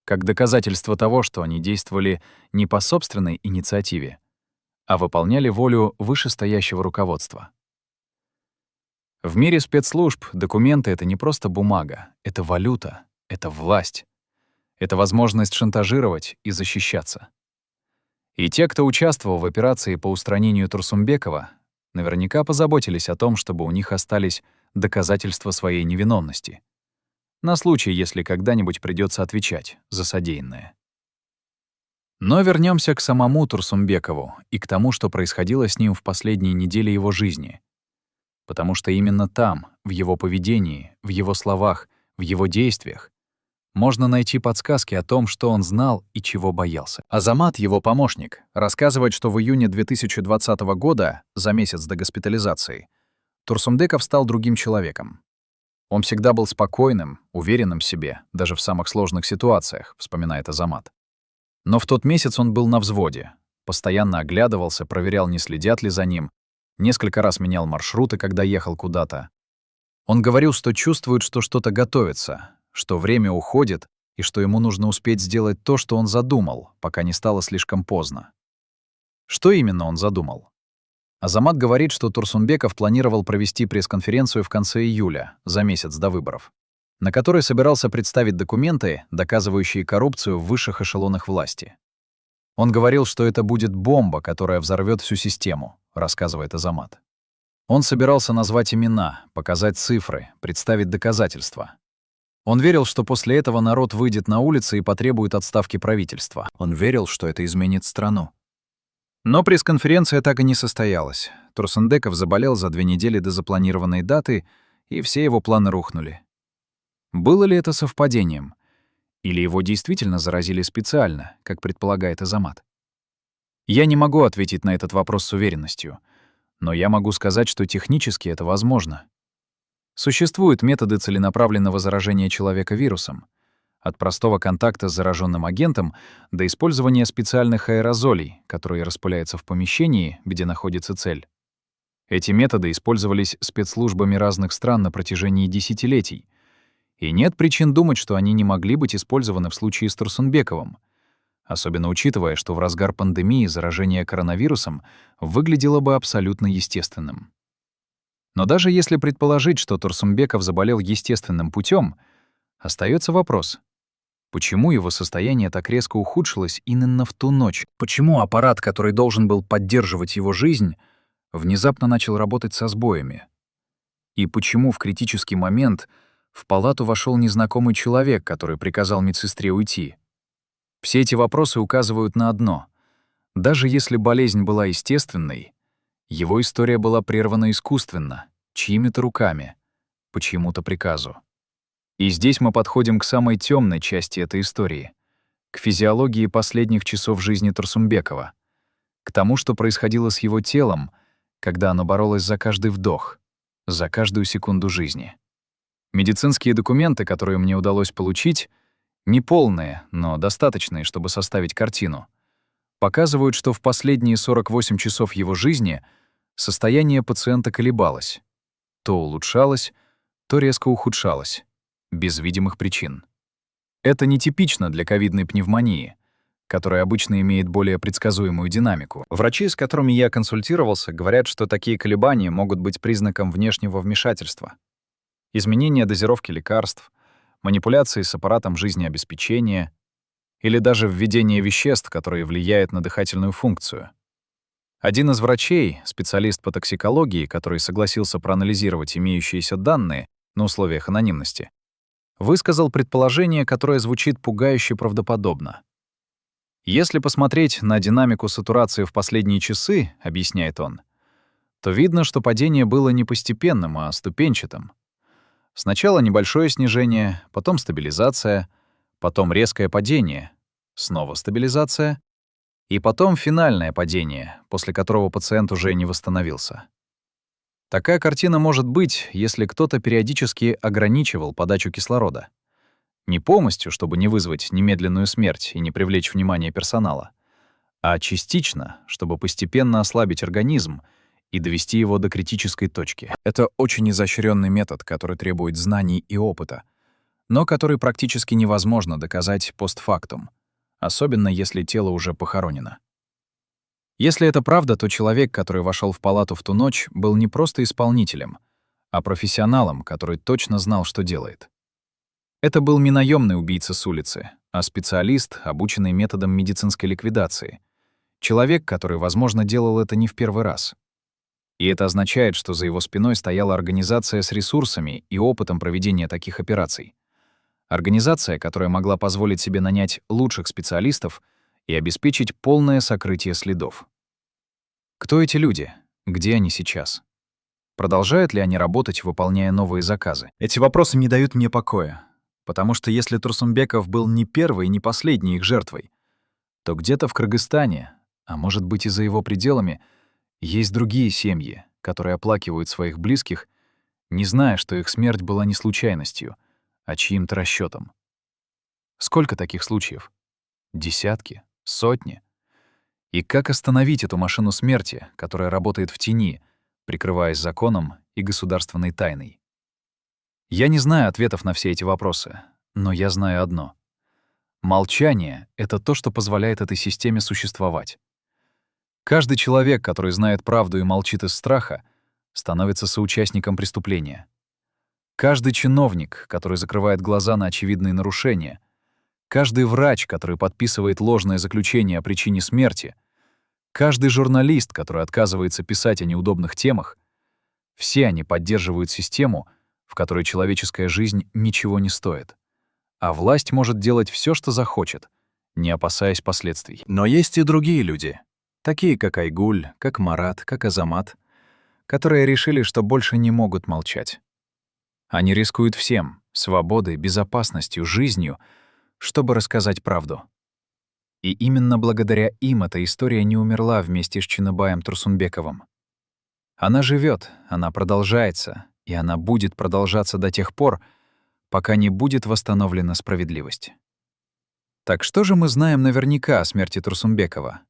A: Как доказательство того, что они действовали не по собственной инициативе, а выполняли волю вышестоящего руководства. В мире спецслужб документы — это не просто бумага, это валюта, это власть, это возможность шантажировать и защищаться. И те, кто участвовал в операции по устранению Турсунбекова, наверняка позаботились о том, чтобы у них остались доказательства своей невиновности, на случай, если когда-нибудь придется отвечать за содеянное. Но вернемся к самому Турсунбекову и к тому, что происходило с ним в последние недели его жизни. Потому что именно там, в его поведении, в его словах, в его действиях, можно найти подсказки о том, что он знал и чего боялся. Азамат, его помощник, рассказывает, что в июне 2020 года, за месяц до госпитализации, Турсунбеков стал другим человеком. Он всегда был спокойным, уверенным в себе, даже в самых сложных ситуациях, вспоминает Азамат. Но в тот месяц он был на взводе, постоянно оглядывался, проверял, не следят ли за ним, несколько раз менял маршруты, когда ехал куда-то. Он говорил, что чувствует, что что-то готовится, что время уходит и что ему нужно успеть сделать то, что он задумал, пока не стало слишком поздно. Что именно он задумал? Азамат говорит, что Турсунбеков планировал провести пресс-конференцию в конце июля, за месяц до выборов, на которой собирался представить документы, доказывающие коррупцию в высших эшелонах власти. Он говорил, что это будет бомба, которая взорвет всю систему, рассказывает Азамат. Он собирался назвать имена, показать цифры, представить доказательства. Он верил, что после этого народ выйдет на улицы и потребует отставки правительства. Он верил, что это изменит страну. Но пресс-конференция так и не состоялась. Турсунбеков заболел за 2 недели до запланированной даты, и все его планы рухнули. Было ли это совпадением? Или его действительно заразили специально, как предполагает Азамат? Я не могу ответить на этот вопрос с уверенностью, но я могу сказать, что технически это возможно. Существуют методы целенаправленного заражения человека вирусом, от простого контакта с зараженным агентом до использования специальных аэрозолей, которые распыляются в помещении, где находится цель. Эти методы использовались спецслужбами разных стран на протяжении десятилетий, и нет причин думать, что они не могли быть использованы в случае с Турсунбековым, особенно учитывая, что в разгар пандемии заражение коронавирусом выглядело бы абсолютно естественным. Но даже если предположить, что Турсунбеков заболел естественным путем, остается вопрос: почему его состояние так резко ухудшилось именно в ту ночь? Почему аппарат, который должен был поддерживать его жизнь, внезапно начал работать со сбоями? И почему в критический момент в палату вошел незнакомый человек, который приказал медсестре уйти? Все эти вопросы указывают на одно: даже если болезнь была естественной, его история была прервана искусственно, чьими-то руками, по чьему-то приказу. И здесь мы подходим к самой темной части этой истории, к физиологии последних часов жизни Турсунбекова, к тому, что происходило с его телом, когда оно боролось за каждый вдох, за каждую секунду жизни. Медицинские документы, которые мне удалось получить, неполные, но достаточные, чтобы составить картину, показывают, что в последние 48 часов его жизни состояние пациента колебалось. То улучшалось, то резко ухудшалось, без видимых причин. Это нетипично для ковидной пневмонии, которая обычно имеет более предсказуемую динамику. Врачи, с которыми я консультировался, говорят, что такие колебания могут быть признаком внешнего вмешательства. Изменение дозировки лекарств, манипуляции с аппаратом жизнеобеспечения или даже введение веществ, которые влияют на дыхательную функцию. Один из врачей, специалист по токсикологии, который согласился проанализировать имеющиеся данные на условиях анонимности, высказал предположение, которое звучит пугающе правдоподобно. Если посмотреть на динамику сатурации в последние часы, объясняет он, то видно, что падение было не постепенным, а ступенчатым. Сначала небольшое снижение, потом стабилизация, потом резкое падение, снова стабилизация, и потом финальное падение, после которого пациент уже не восстановился. Такая картина может быть, если кто-то периодически ограничивал подачу кислорода. Не полностью, чтобы не вызвать немедленную смерть и не привлечь внимание персонала, а частично, чтобы постепенно ослабить организм и довести его до критической точки. Это очень изощренный метод, который требует знаний и опыта, но который практически невозможно доказать постфактум, особенно если тело уже похоронено. Если это правда, то человек, который вошел в палату в ту ночь, был не просто исполнителем, а профессионалом, который точно знал, что делает. Это был не наемный убийца с улицы, а специалист, обученный методом медицинской ликвидации. Человек, который, возможно, делал это не в первый раз. И это означает, что за его спиной стояла организация с ресурсами и опытом проведения таких операций. Организация, которая могла позволить себе нанять лучших специалистов и обеспечить полное сокрытие следов. Кто эти люди? Где они сейчас? Продолжают ли они работать, выполняя новые заказы? Эти вопросы не дают мне покоя. Потому что если Турсунбеков был не первой и не последней их жертвой, то где-то в Кыргызстане, а может быть и за его пределами, есть другие семьи, которые оплакивают своих близких, не зная, что их смерть была не случайностью, а чьим-то расчётом. Сколько таких случаев? Десятки? Сотни? И как остановить эту машину смерти, которая работает в тени, прикрываясь законом и государственной тайной? Я не знаю ответов на все эти вопросы, но я знаю одно. Молчание — это то, что позволяет этой системе существовать. Каждый человек, который знает правду и молчит из страха, становится соучастником преступления. Каждый чиновник, который закрывает глаза на очевидные нарушения, каждый врач, который подписывает ложное заключение о причине смерти, каждый журналист, который отказывается писать о неудобных темах, все они поддерживают систему, в которой человеческая жизнь ничего не стоит, а власть может делать все, что захочет, не опасаясь последствий. Но есть и другие люди, такие как Айгуль, как Марат, как Азамат, которые решили, что больше не могут молчать. Они рискуют всем — свободой, безопасностью, жизнью, чтобы рассказать правду. И именно благодаря им эта история не умерла вместе с Чыныбаем Турсунбековым. Она живет, она продолжается, и она будет продолжаться до тех пор, пока не будет восстановлена справедливость. Так что же мы знаем наверняка о смерти Турсунбекова?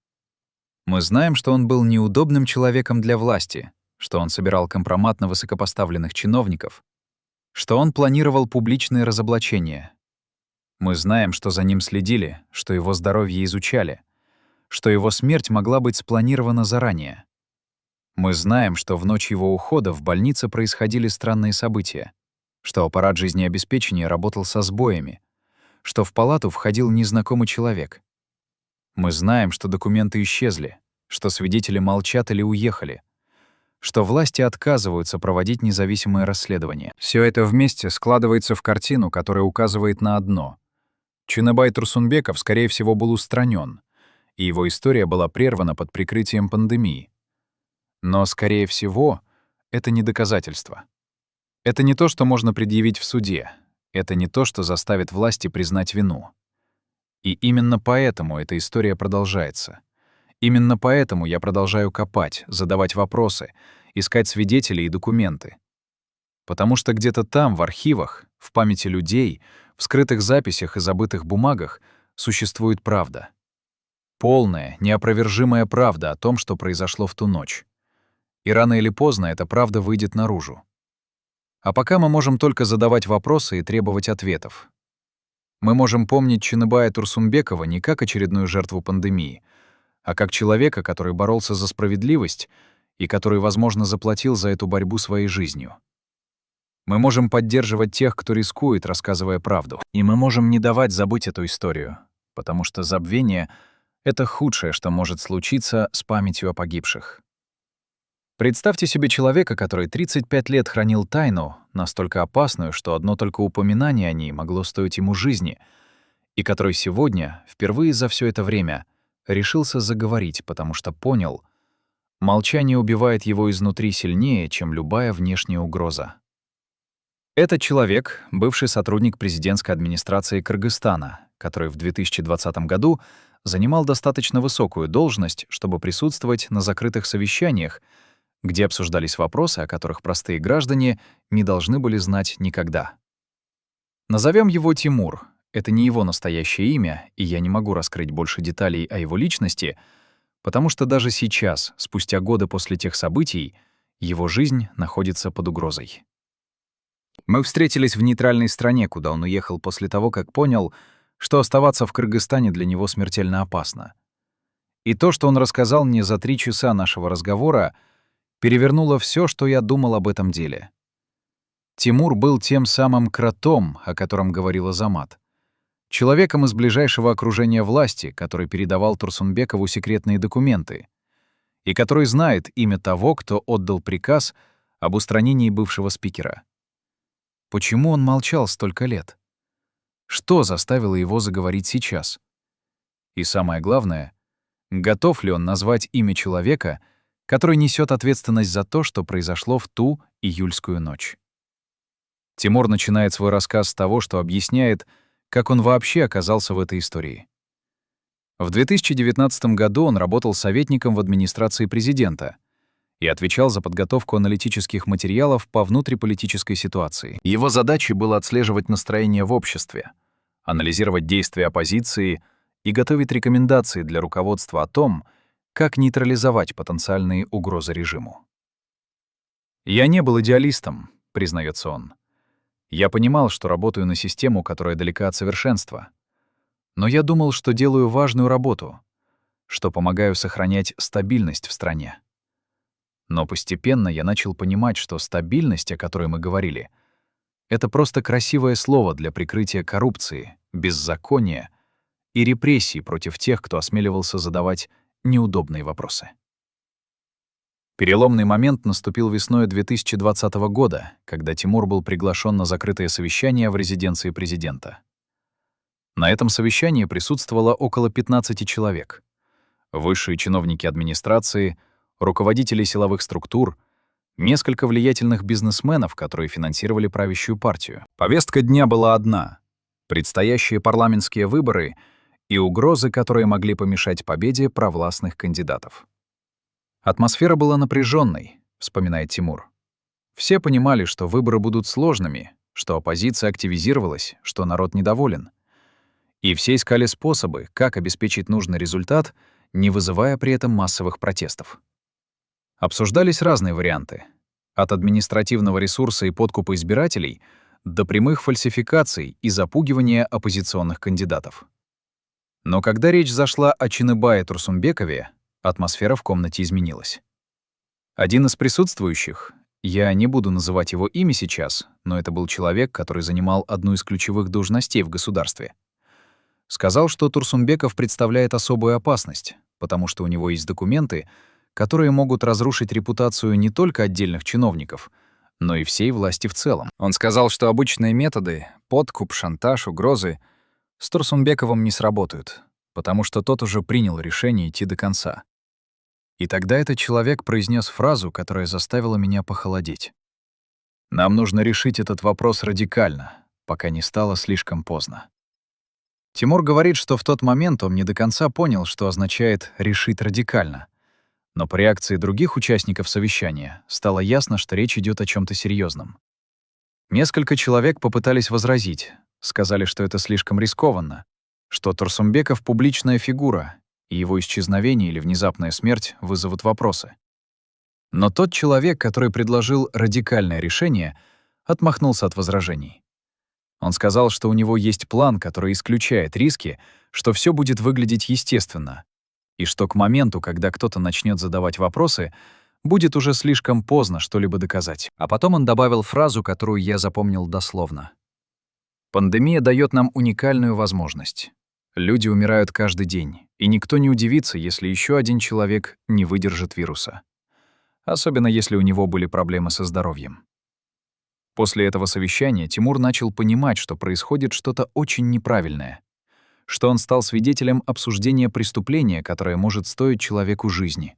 A: Мы знаем, что он был неудобным человеком для власти, что он собирал компромат на высокопоставленных чиновников, что он планировал публичные разоблачения. Мы знаем, что за ним следили, что его здоровье изучали, что его смерть могла быть спланирована заранее. Мы знаем, что в ночь его ухода в больнице происходили странные события, что аппарат жизнеобеспечения работал со сбоями, что в палату входил незнакомый человек. Мы знаем, что документы исчезли, что свидетели молчат или уехали, что власти отказываются проводить независимое расследование. Все это вместе складывается в картину, которая указывает на одно. Чыныбай Турсунбеков, скорее всего, был устранен, и его история была прервана под прикрытием пандемии. Но, скорее всего, это не доказательство. Это не то, что можно предъявить в суде. Это не то, что заставит власти признать вину. И именно поэтому эта история продолжается. Именно поэтому я продолжаю копать, задавать вопросы, искать свидетелей и документы. Потому что где-то там, в архивах, в памяти людей, в скрытых записях и забытых бумагах существует правда. полная, неопровержимая правда о том, что произошло в ту ночь. И рано или поздно эта правда выйдет наружу. А пока мы можем только задавать вопросы и требовать ответов. Мы можем помнить Чыныбая Турсунбекова не как очередную жертву пандемии, а как человека, который боролся за справедливость и который, возможно, заплатил за эту борьбу своей жизнью. Мы можем поддерживать тех, кто рискует, рассказывая правду. И мы можем не давать забыть эту историю, потому что забвение — это худшее, что может случиться с памятью о погибших. Представьте себе человека, который 35 лет хранил тайну, настолько опасную, что одно только упоминание о ней могло стоить ему жизни, и который сегодня, впервые за все это время, решился заговорить, потому что понял, молчание убивает его изнутри сильнее, чем любая внешняя угроза. Этот человек — бывший сотрудник президентской администрации Кыргызстана, который в 2020 году занимал достаточно высокую должность, чтобы присутствовать на закрытых совещаниях, где обсуждались вопросы, о которых простые граждане не должны были знать никогда. Назовем его Тимур. Это не его настоящее имя, и я не могу раскрыть больше деталей о его личности, потому что даже сейчас, спустя годы после тех событий, его жизнь находится под угрозой. Мы встретились в нейтральной стране, куда он уехал после того, как понял, что оставаться в Кыргызстане для него смертельно опасно. И то, что он рассказал мне за 3 часа нашего разговора, перевернуло все, что я думал об этом деле. Тимур был тем самым кротом, о котором говорил Азамат. Человеком из ближайшего окружения власти, который передавал Турсунбекову секретные документы, и который знает имя того, кто отдал приказ об устранении бывшего спикера. Почему он молчал столько лет? Что заставило его заговорить сейчас? И самое главное, готов ли он назвать имя человека, который несет ответственность за то, что произошло в ту июльскую ночь? Тимур начинает свой рассказ с того, что объясняет, как он вообще оказался в этой истории. В 2019 году он работал советником в администрации президента и отвечал за подготовку аналитических материалов по внутриполитической ситуации. Его задачей было отслеживать настроение в обществе, анализировать действия оппозиции и готовить рекомендации для руководства о том, как нейтрализовать потенциальные угрозы режиму. «Я не был идеалистом», — признается он. «Я понимал, что работаю на систему, которая далека от совершенства. Но я думал, что делаю важную работу, что помогаю сохранять стабильность в стране. Но постепенно я начал понимать, что стабильность, о которой мы говорили, это просто красивое слово для прикрытия коррупции, беззакония и репрессий против тех, кто осмеливался задавать неудобные вопросы». Переломный момент наступил весной 2020 года, когда Тимур был приглашен на закрытое совещание в резиденции президента. На этом совещании присутствовало около 15 человек. Высшие чиновники администрации, руководители силовых структур, несколько влиятельных бизнесменов, которые финансировали правящую партию. Повестка дня была одна — предстоящие парламентские выборы и угрозы, которые могли помешать победе провластных кандидатов. «Атмосфера была напряженной», — вспоминает Тимур. «Все понимали, что выборы будут сложными, что оппозиция активизировалась, что народ недоволен. И все искали способы, как обеспечить нужный результат, не вызывая при этом массовых протестов. Обсуждались разные варианты. От административного ресурса и подкупа избирателей до прямых фальсификаций и запугивания оппозиционных кандидатов. Но когда речь зашла о Чыныбае Турсунбекове, атмосфера в комнате изменилась. Один из присутствующих, я не буду называть его имя сейчас, но это был человек, который занимал одну из ключевых должностей в государстве, сказал, что Турсунбеков представляет особую опасность, потому что у него есть документы, которые могут разрушить репутацию не только отдельных чиновников, но и всей власти в целом. Он сказал, что обычные методы — подкуп, шантаж, угрозы — с Турсунбековым не сработают, потому что тот уже принял решение идти до конца. И тогда этот человек произнес фразу, которая заставила меня похолодеть. «Нам нужно решить этот вопрос радикально, пока не стало слишком поздно». Тимур говорит, что в тот момент он не до конца понял, что означает «решить радикально». Но по реакции других участников совещания стало ясно, что речь идет о чем то серьезном. Несколько человек попытались возразить, сказали, что это слишком рискованно, что Турсунбеков — публичная фигура, и его исчезновение или внезапная смерть вызовут вопросы. Но тот человек, который предложил радикальное решение, отмахнулся от возражений. Он сказал, что у него есть план, который исключает риски, что все будет выглядеть естественно, и что к моменту, когда кто-то начнет задавать вопросы, будет уже слишком поздно что-либо доказать. А потом он добавил фразу, которую я запомнил дословно. «Пандемия дает нам уникальную возможность. Люди умирают каждый день, и никто не удивится, если еще один человек не выдержит вируса. Особенно если у него были проблемы со здоровьем». После этого совещания Тимур начал понимать, что происходит что-то очень неправильное, что он стал свидетелем обсуждения преступления, которое может стоить человеку жизни.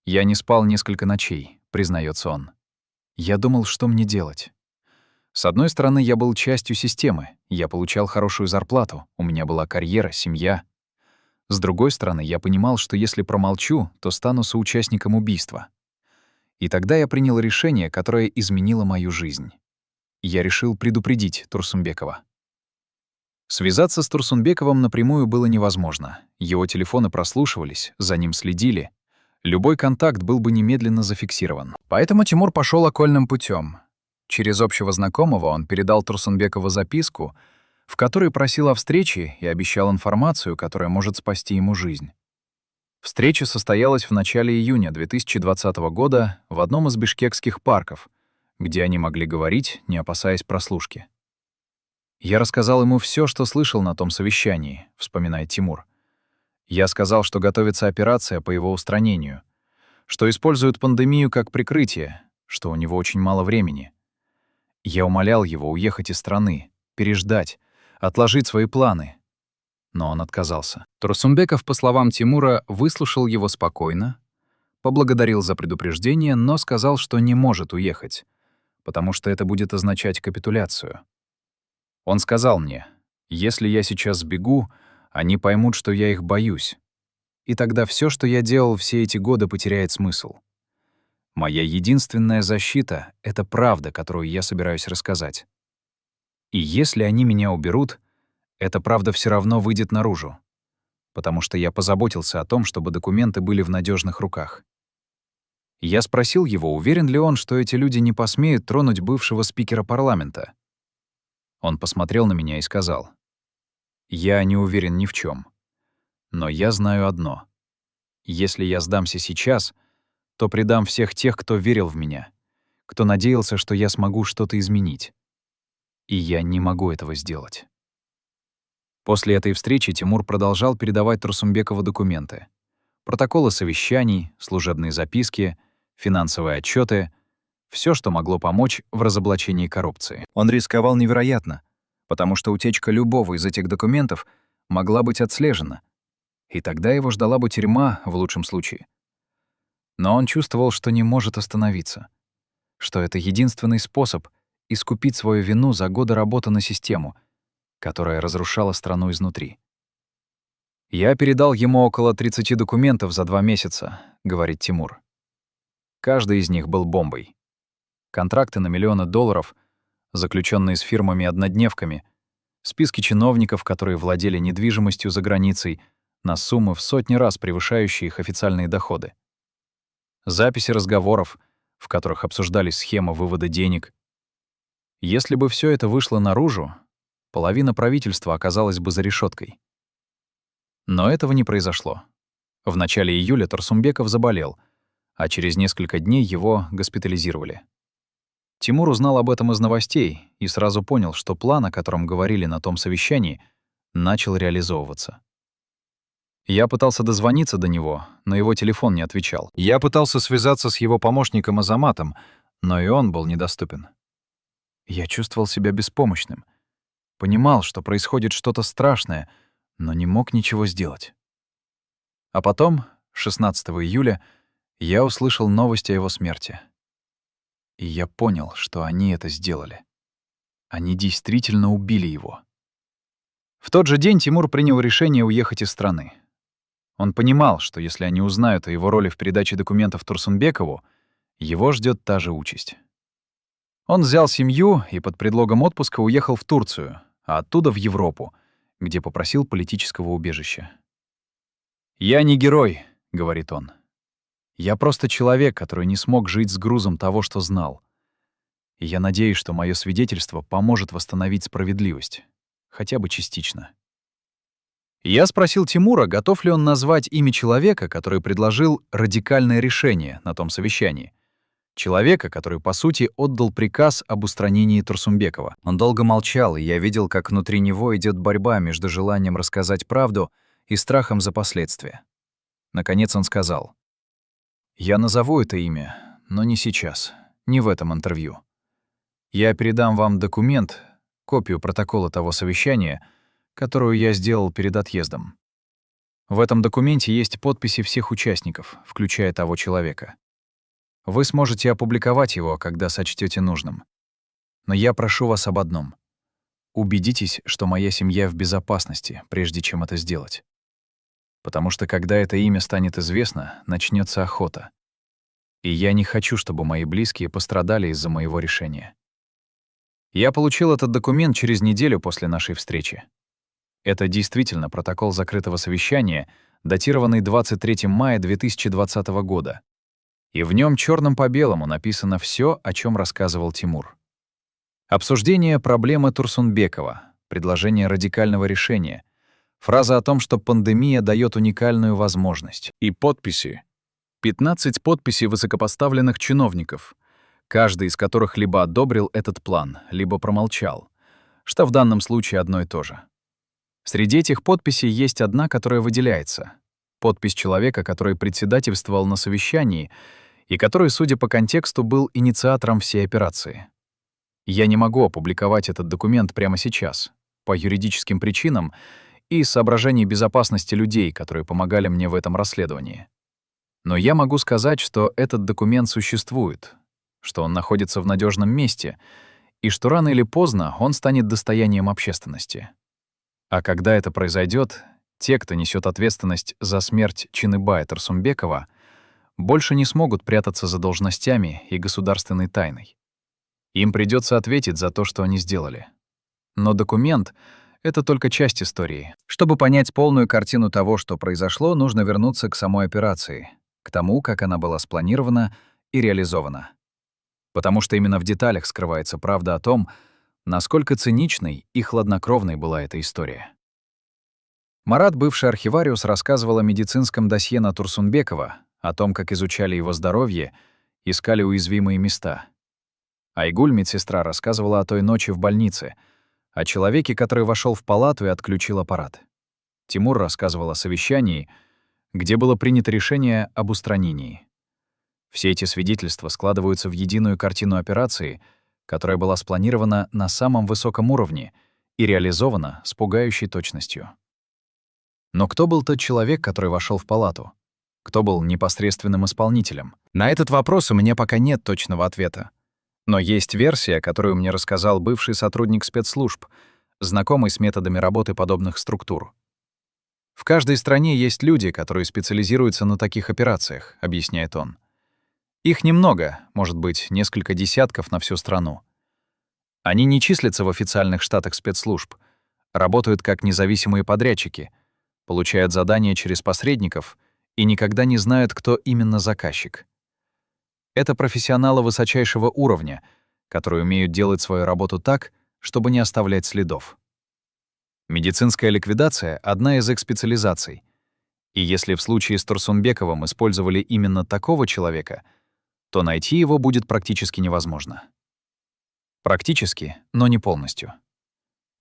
A: «Я не спал несколько ночей», — признается он. «Я думал, что мне делать. С одной стороны, я был частью системы, я получал хорошую зарплату, у меня была карьера, семья. С другой стороны, я понимал, что если промолчу, то стану соучастником убийства. И тогда я принял решение, которое изменило мою жизнь. Я решил предупредить Турсунбекова». Связаться с Турсунбековым напрямую было невозможно. Его телефоны прослушивались, за ним следили. Любой контакт был бы немедленно зафиксирован. Поэтому Тимур пошел окольным путем. Через общего знакомого он передал Турсунбекову записку, в которой просил о встрече и обещал информацию, которая может спасти ему жизнь. Встреча состоялась в начале июня 2020 года в одном из бишкекских парков, где они могли говорить, не опасаясь прослушки. «Я рассказал ему все, что слышал на том совещании», — вспоминает Тимур. «Я сказал, что готовится операция по его устранению, что используют пандемию как прикрытие, что у него очень мало времени. Я умолял его уехать из страны, переждать, отложить свои планы». Но он отказался. Турсунбеков, по словам Тимура, выслушал его спокойно, поблагодарил за предупреждение, но сказал, что не может уехать, потому что это будет означать капитуляцию. Он сказал мне: «Если я сейчас сбегу, они поймут, что я их боюсь. И тогда все, что я делал все эти годы, потеряет смысл. Моя единственная защита — это правда, которую я собираюсь рассказать. И если они меня уберут, эта правда все равно выйдет наружу, потому что я позаботился о том, чтобы документы были в надежных руках». Я спросил его, уверен ли он, что эти люди не посмеют тронуть бывшего спикера парламента. Он посмотрел на меня и сказал: «Я не уверен ни в чем. Но я знаю одно. Если я сдамся сейчас, то предам всех тех, кто верил в меня, кто надеялся, что я смогу что-то изменить. И я не могу этого сделать». После этой встречи Тимур продолжал передавать Турсунбекову документы. Протоколы совещаний, служебные записки, финансовые отчеты — все, что могло помочь в разоблачении коррупции. Он рисковал невероятно, потому что утечка любого из этих документов могла быть отслежена, и тогда его ждала бы тюрьма в лучшем случае. Но он чувствовал, что не может остановиться, что это единственный способ искупить свою вину за годы работы на систему, которая разрушала страну изнутри. «Я передал ему около 30 документов за 2 месяца», — говорит Тимур. Каждый из них был бомбой. Контракты на миллионы долларов, заключенные с фирмами-однодневками, списки чиновников, которые владели недвижимостью за границей, на суммы в сотни раз превышающие их официальные доходы. Записи разговоров, в которых обсуждались схемы вывода денег. Если бы все это вышло наружу, половина правительства оказалась бы за решеткой. Но этого не произошло. В начале июля Турсунбеков заболел, а через несколько дней его госпитализировали. Тимур узнал об этом из новостей и сразу понял, что план, о котором говорили на том совещании, начал реализовываться. Я пытался дозвониться до него, но его телефон не отвечал. Я пытался связаться с его помощником Азаматом, но и он был недоступен. Я чувствовал себя беспомощным. Понимал, что происходит что-то страшное, но не мог ничего сделать. А потом, 16 июля, я услышал новость о его смерти. И я понял, что они это сделали. Они действительно убили его. В тот же день Тимур принял решение уехать из страны. Он понимал, что если они узнают о его роли в передаче документов Турсунбекову, его ждет та же участь. Он взял семью и под предлогом отпуска уехал в Турцию, а оттуда в Европу, где попросил политического убежища. «Я не герой», — говорит он. «Я просто человек, который не смог жить с грузом того, что знал. И я надеюсь, что мое свидетельство поможет восстановить справедливость. Хотя бы частично». Я спросил Тимура, готов ли он назвать имя человека, который предложил радикальное решение на том совещании. Человека, который, по сути, отдал приказ об устранении Турсунбекова. Он долго молчал, и я видел, как внутри него идет борьба между желанием рассказать правду и страхом за последствия. Наконец он сказал: «Я назову это имя, но не сейчас, не в этом интервью. Я передам вам документ, копию протокола того совещания, которую я сделал перед отъездом. В этом документе есть подписи всех участников, включая того человека. Вы сможете опубликовать его, когда сочтете нужным. Но я прошу вас об одном. Убедитесь, что моя семья в безопасности, прежде чем это сделать. Потому что когда это имя станет известно, начнется охота. И я не хочу, чтобы мои близкие пострадали из-за моего решения». Я получил этот документ через неделю после нашей встречи. Это действительно протокол закрытого совещания, датированный 23 мая 2020 года. И в нем черным по белому написано все, о чем рассказывал Тимур. Обсуждение проблемы Турсунбекова, предложение радикального решения, фраза о том, что пандемия дает уникальную возможность, и подписи. 15 подписей высокопоставленных чиновников, каждый из которых либо одобрил этот план, либо промолчал, что в данном случае одно и то же. Среди этих подписей есть одна, которая выделяется. Подпись человека, который председательствовал на совещании и который, судя по контексту, был инициатором всей операции. Я не могу опубликовать этот документ прямо сейчас, по юридическим причинам и из соображений безопасности людей, которые помогали мне в этом расследовании. Но я могу сказать, что этот документ существует, что он находится в надежном месте и что рано или поздно он станет достоянием общественности. А когда это произойдет, те, кто несет ответственность за смерть Чыныбая Турсунбекова, больше не смогут прятаться за должностями и государственной тайной. Им придется ответить за то, что они сделали. Но документ — это только часть истории. Чтобы понять полную картину того, что произошло, нужно вернуться к самой операции, к тому, как она была спланирована и реализована. Потому что именно в деталях скрывается правда о том, насколько циничной и хладнокровной была эта история. Марат, бывший архивариус, рассказывал о медицинском досье на Турсунбекова, о том, как изучали его здоровье, искали уязвимые места. Айгуль, медсестра, рассказывала о той ночи в больнице, о человеке, который вошел в палату и отключил аппарат. Тимур рассказывал о совещании, где было принято решение об устранении. Все эти свидетельства складываются в единую картину операции, которая была спланирована на самом высоком уровне и реализована с пугающей точностью. Но кто был тот человек, который вошел в палату? Кто был непосредственным исполнителем? На этот вопрос у меня пока нет точного ответа. Но есть версия, которую мне рассказал бывший сотрудник спецслужб, знакомый с методами работы подобных структур. «В каждой стране есть люди, которые специализируются на таких операциях», — объясняет он. «Их немного, может быть, несколько десятков на всю страну. Они не числятся в официальных штатах спецслужб, работают как независимые подрядчики, получают задания через посредников и никогда не знают, кто именно заказчик. Это профессионалы высочайшего уровня, которые умеют делать свою работу так, чтобы не оставлять следов. Медицинская ликвидация — одна из их специализаций. И если в случае с Турсунбековым использовали именно такого человека, то найти его будет практически невозможно. Практически, но не полностью.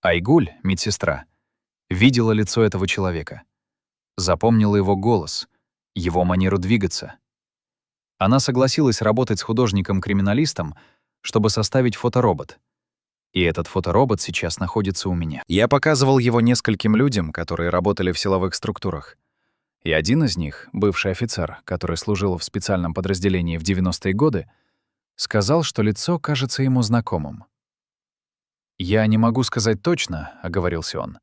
A: Айгуль, медсестра, видела лицо этого человека, запомнила его голос, его манеру двигаться. Она согласилась работать с художником-криминалистом, чтобы составить фоторобот. И этот фоторобот сейчас находится у меня. Я показывал его нескольким людям, которые работали в силовых структурах. И один из них, бывший офицер, который служил в специальном подразделении в 90-е годы, сказал, что лицо кажется ему знакомым. «Я не могу сказать точно», — оговорился он,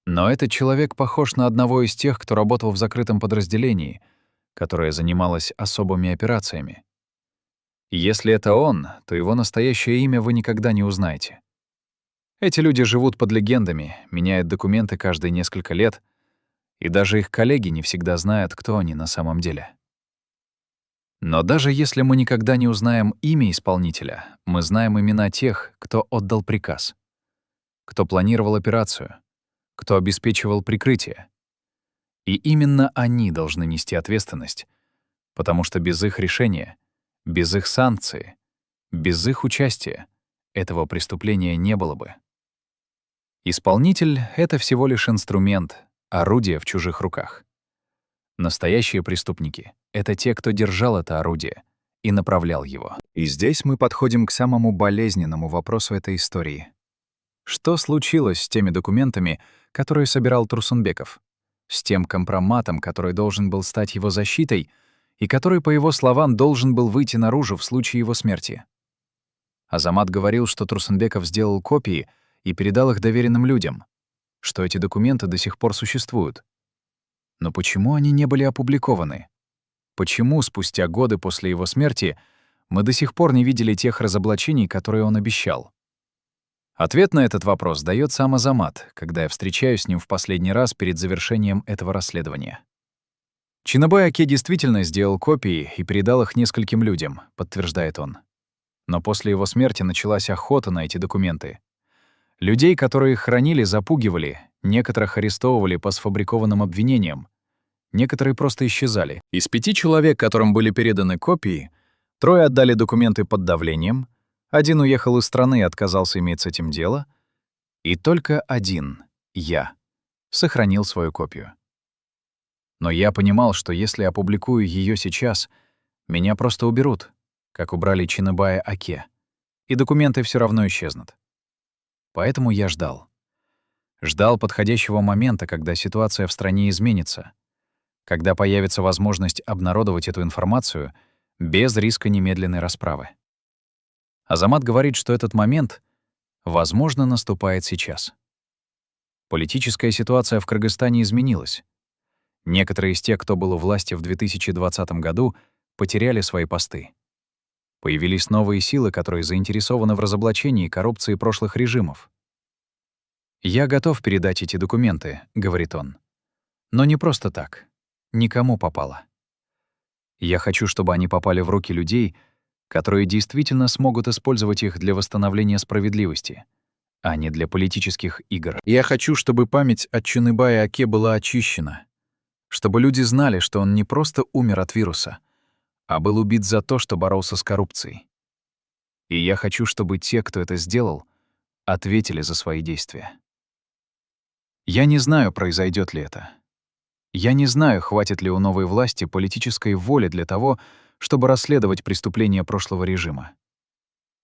A: «но этот человек похож на одного из тех, кто работал в закрытом подразделении, которое занималось особыми операциями. Если это он, то его настоящее имя вы никогда не узнаете. Эти люди живут под легендами, меняют документы каждые несколько лет, И даже их коллеги не всегда знают, кто они на самом деле. Но даже если мы никогда не узнаем имя исполнителя, мы знаем имена тех, кто отдал приказ, кто планировал операцию, кто обеспечивал прикрытие. И именно они должны нести ответственность, потому что без их решения, без их санкции, без их участия этого преступления не было бы. Исполнитель — это всего лишь инструмент, орудие в чужих руках. Настоящие преступники — это те, кто держал это орудие и направлял его. И здесь мы подходим к самому болезненному вопросу этой истории. Что случилось с теми документами, которые собирал Турсунбеков? С тем компроматом, который должен был стать его защитой и который, по его словам, должен был выйти наружу в случае его смерти? Азамат говорил, что Турсунбеков сделал копии и передал их доверенным людям, что эти документы до сих пор существуют. Но почему они не были опубликованы? Почему спустя годы после его смерти мы до сих пор не видели тех разоблачений, которые он обещал? Ответ на этот вопрос даёт сам Азамат, когда я встречаюсь с ним в последний раз перед завершением этого расследования. Чинабай Аке действительно сделал копии и передал их нескольким людям, подтверждает он. Но после его смерти началась охота на эти документы. Людей, которые их хранили, запугивали, некоторых арестовывали по сфабрикованным обвинениям, некоторые просто исчезали. Из 5 человек, которым были переданы копии, 3 отдали документы под давлением, 1 уехал из страны и отказался иметь с этим дело, и только 1, я, сохранил свою копию. Но я понимал, что если опубликую ее сейчас, меня просто уберут, как убрали Чинабая Аке, и документы все равно исчезнут. Поэтому я ждал. Ждал подходящего момента, когда ситуация в стране изменится, когда появится возможность обнародовать эту информацию без риска немедленной расправы. Азамат говорит, что этот момент, возможно, наступает сейчас. Политическая ситуация в Кыргызстане изменилась. Некоторые из тех, кто был у власти в 2020 году, потеряли свои посты. Появились новые силы, которые заинтересованы в разоблачении коррупции прошлых режимов. «Я готов передать эти документы», — говорит он. «Но не просто так. Никому попало. Я хочу, чтобы они попали в руки людей, которые действительно смогут использовать их для восстановления справедливости, а не для политических игр. Я хочу, чтобы память о Чинабае Аке была очищена, чтобы люди знали, что он не просто умер от вируса, а был убит за то, что боролся с коррупцией. И я хочу, чтобы те, кто это сделал, ответили за свои действия. Я не знаю, произойдет ли это. Я не знаю, хватит ли у новой власти политической воли для того, чтобы расследовать преступления прошлого режима.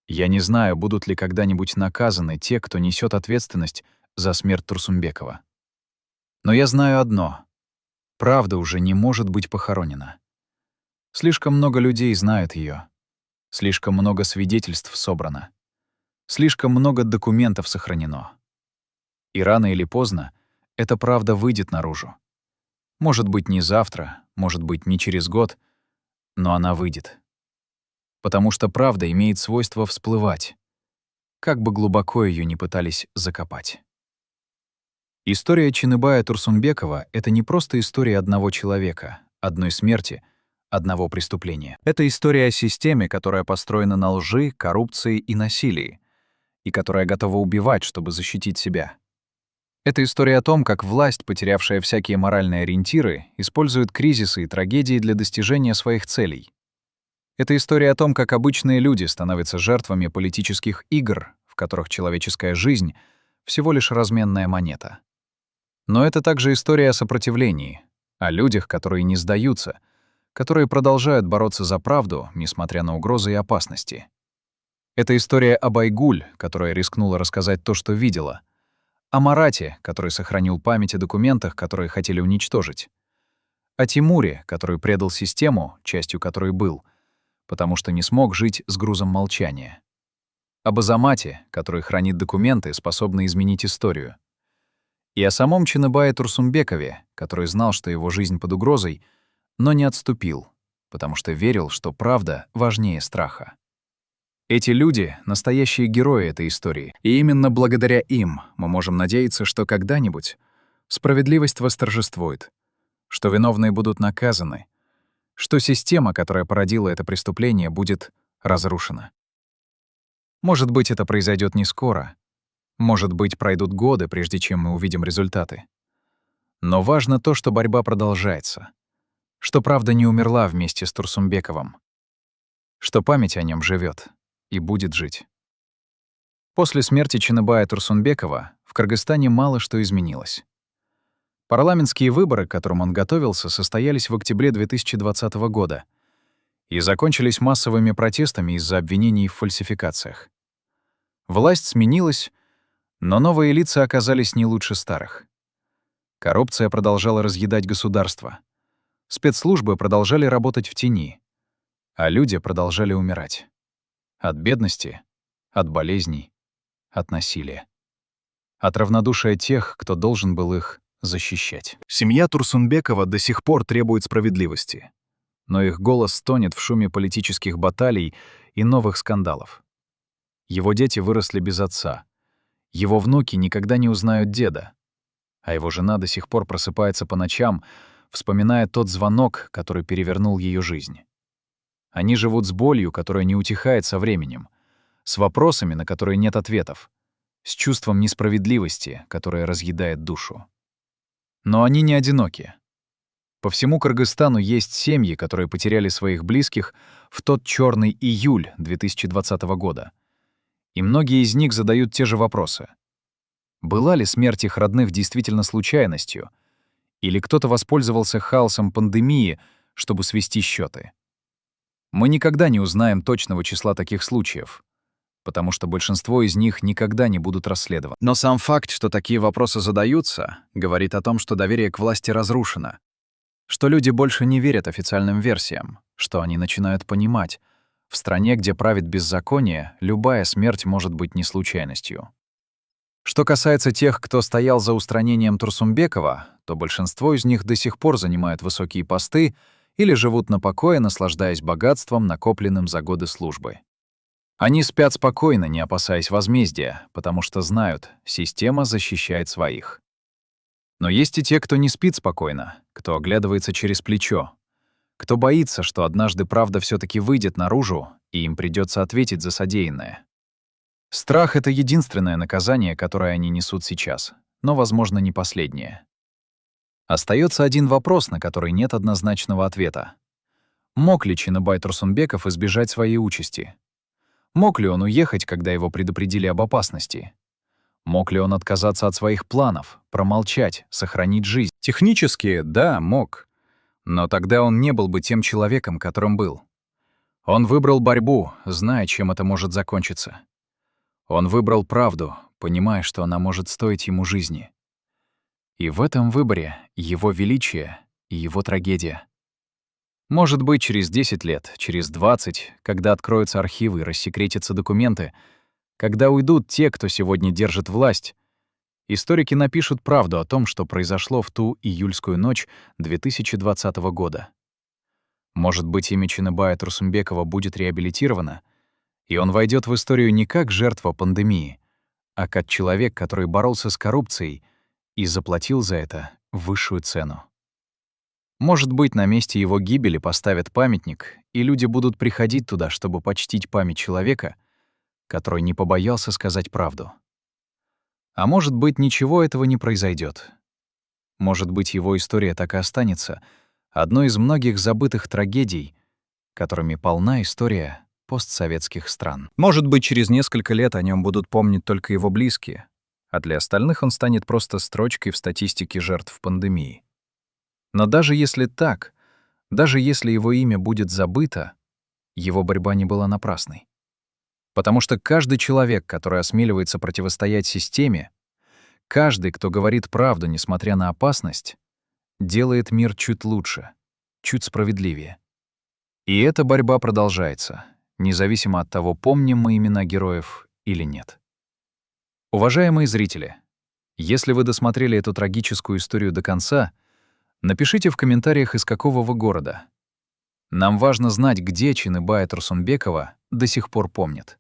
A: Я не знаю, будут ли когда-нибудь наказаны те, кто несет ответственность за смерть Турсунбекова. Но я знаю одно — правда уже не может быть похоронена. Слишком много людей знают ее, слишком много свидетельств собрано, слишком много документов сохранено. И рано или поздно эта правда выйдет наружу. Может быть, не завтра, может быть, не через год, но она выйдет. Потому что правда имеет свойство всплывать, как бы глубоко ее ни пытались закопать. История Чинабая Турсунбекова — это не просто история одного человека, одной смерти, одного преступления. Это история о системе, которая построена на лжи, коррупции и насилии, и которая готова убивать, чтобы защитить себя. Это история о том, как власть, потерявшая всякие моральные ориентиры, использует кризисы и трагедии для достижения своих целей. Это история о том, как обычные люди становятся жертвами политических игр, в которых человеческая жизнь — всего лишь разменная монета. Но это также история о сопротивлении, о людях, которые не сдаются, которые продолжают бороться за правду, несмотря на угрозы и опасности. Это история об Айгуль, которая рискнула рассказать то, что видела, о Марате, который сохранил память о документах, которые хотели уничтожить, о Тимуре, который предал систему, частью которой был, потому что не смог жить с грузом молчания, об Азамате, который хранит документы, способные изменить историю, и о самом Чинабае Турсунбекове, который знал, что его жизнь под угрозой, но не отступил, потому что верил, что правда важнее страха. Эти люди — настоящие герои этой истории, и именно благодаря им мы можем надеяться, что когда-нибудь Справедливость восторжествует, что виновные будут наказаны, что система, которая породила это преступление, будет разрушена. Может быть, это произойдет не скоро. Может быть, пройдут годы, прежде чем мы увидим результаты. Но важно то, что борьба продолжается, что правда не умерла вместе с Турсунбековым, что память о нем живет и будет жить. После смерти Чыныбая Турсунбекова в Кыргызстане мало что изменилось. Парламентские выборы, к которым он готовился, состоялись в октябре 2020 года и закончились массовыми протестами из-за обвинений в фальсификациях. Власть сменилась, но новые лица оказались не лучше старых. Коррупция продолжала разъедать государство. Спецслужбы продолжали работать в тени, а люди продолжали умирать. От бедности, от болезней, от насилия. От равнодушия тех, кто должен был их защищать. Семья Турсунбекова до сих пор требует справедливости, но их голос стонет в шуме политических баталий и новых скандалов. Его дети выросли без отца. Его внуки никогда не узнают деда. А его жена до сих пор просыпается по ночам, вспоминая тот звонок, который перевернул ее жизнь. Они живут с болью, которая не утихает со временем, с вопросами, на которые нет ответов, с чувством несправедливости, которое разъедает душу. Но они не одиноки. По всему Кыргызстану есть семьи, которые потеряли своих близких в тот черный июль 2020 года. И многие из них задают те же вопросы. Была ли смерть их родных действительно случайностью? Или кто-то воспользовался хаосом пандемии, чтобы свести счеты? Мы никогда не узнаем точного числа таких случаев, потому что большинство из них никогда не будут расследованы. Но сам факт, что такие вопросы задаются, говорит о том, что доверие к власти разрушено, что люди больше не верят официальным версиям, что они начинают понимать, в стране, где правит беззаконие, любая смерть может быть не случайностью. Что касается тех, кто стоял за устранением Турсунбекова, то большинство из них до сих пор занимают высокие посты или живут на покое, наслаждаясь богатством, накопленным за годы службы. Они спят спокойно, не опасаясь возмездия, потому что знают, система защищает своих. Но есть и те, кто не спит спокойно, кто оглядывается через плечо, кто боится, что однажды правда все-таки выйдет наружу, и им придется ответить за содеянное. Страх — это единственное наказание, которое они несут сейчас, но, возможно, не последнее. Остается один вопрос, на который нет однозначного ответа. Мог ли Чыныбай Турсунбеков избежать своей участи? Мог ли он уехать, когда его предупредили об опасности? Мог ли он отказаться от своих планов, промолчать, сохранить жизнь? Технически, да, мог. Но тогда он не был бы тем человеком, которым был. Он выбрал борьбу, зная, чем это может закончиться. Он выбрал правду, понимая, что она может стоить ему жизни. И в этом выборе его величие и его трагедия. Может быть, через 10 лет, через 20, когда откроются архивы и рассекретятся документы, когда уйдут те, кто сегодня держит власть, историки напишут правду о том, что произошло в ту июльскую ночь 2020 года. Может быть, имя Чыныбая Турсунбекова будет реабилитировано, и он войдет в историю не как жертва пандемии, а как человек, который боролся с коррупцией и заплатил за это высшую цену. Может быть, на месте его гибели поставят памятник, и люди будут приходить туда, чтобы почтить память человека, который не побоялся сказать правду. А может быть, ничего этого не произойдет. Может быть, его история так и останется одной из многих забытых трагедий, которыми полна история постсоветских стран. Может быть, через несколько лет о нем будут помнить только его близкие, а для остальных он станет просто строчкой в статистике жертв пандемии. Но даже если так, даже если его имя будет забыто, его борьба не была напрасной. Потому что каждый человек, который осмеливается противостоять системе, каждый, кто говорит правду, несмотря на опасность, делает мир чуть лучше, чуть справедливее. И эта борьба продолжается, независимо от того, помним мы имена героев или нет. Уважаемые зрители, если вы досмотрели эту трагическую историю до конца, напишите в комментариях, из какого вы города. Нам важно знать, где Чыныбая Турсунбекова до сих пор помнят.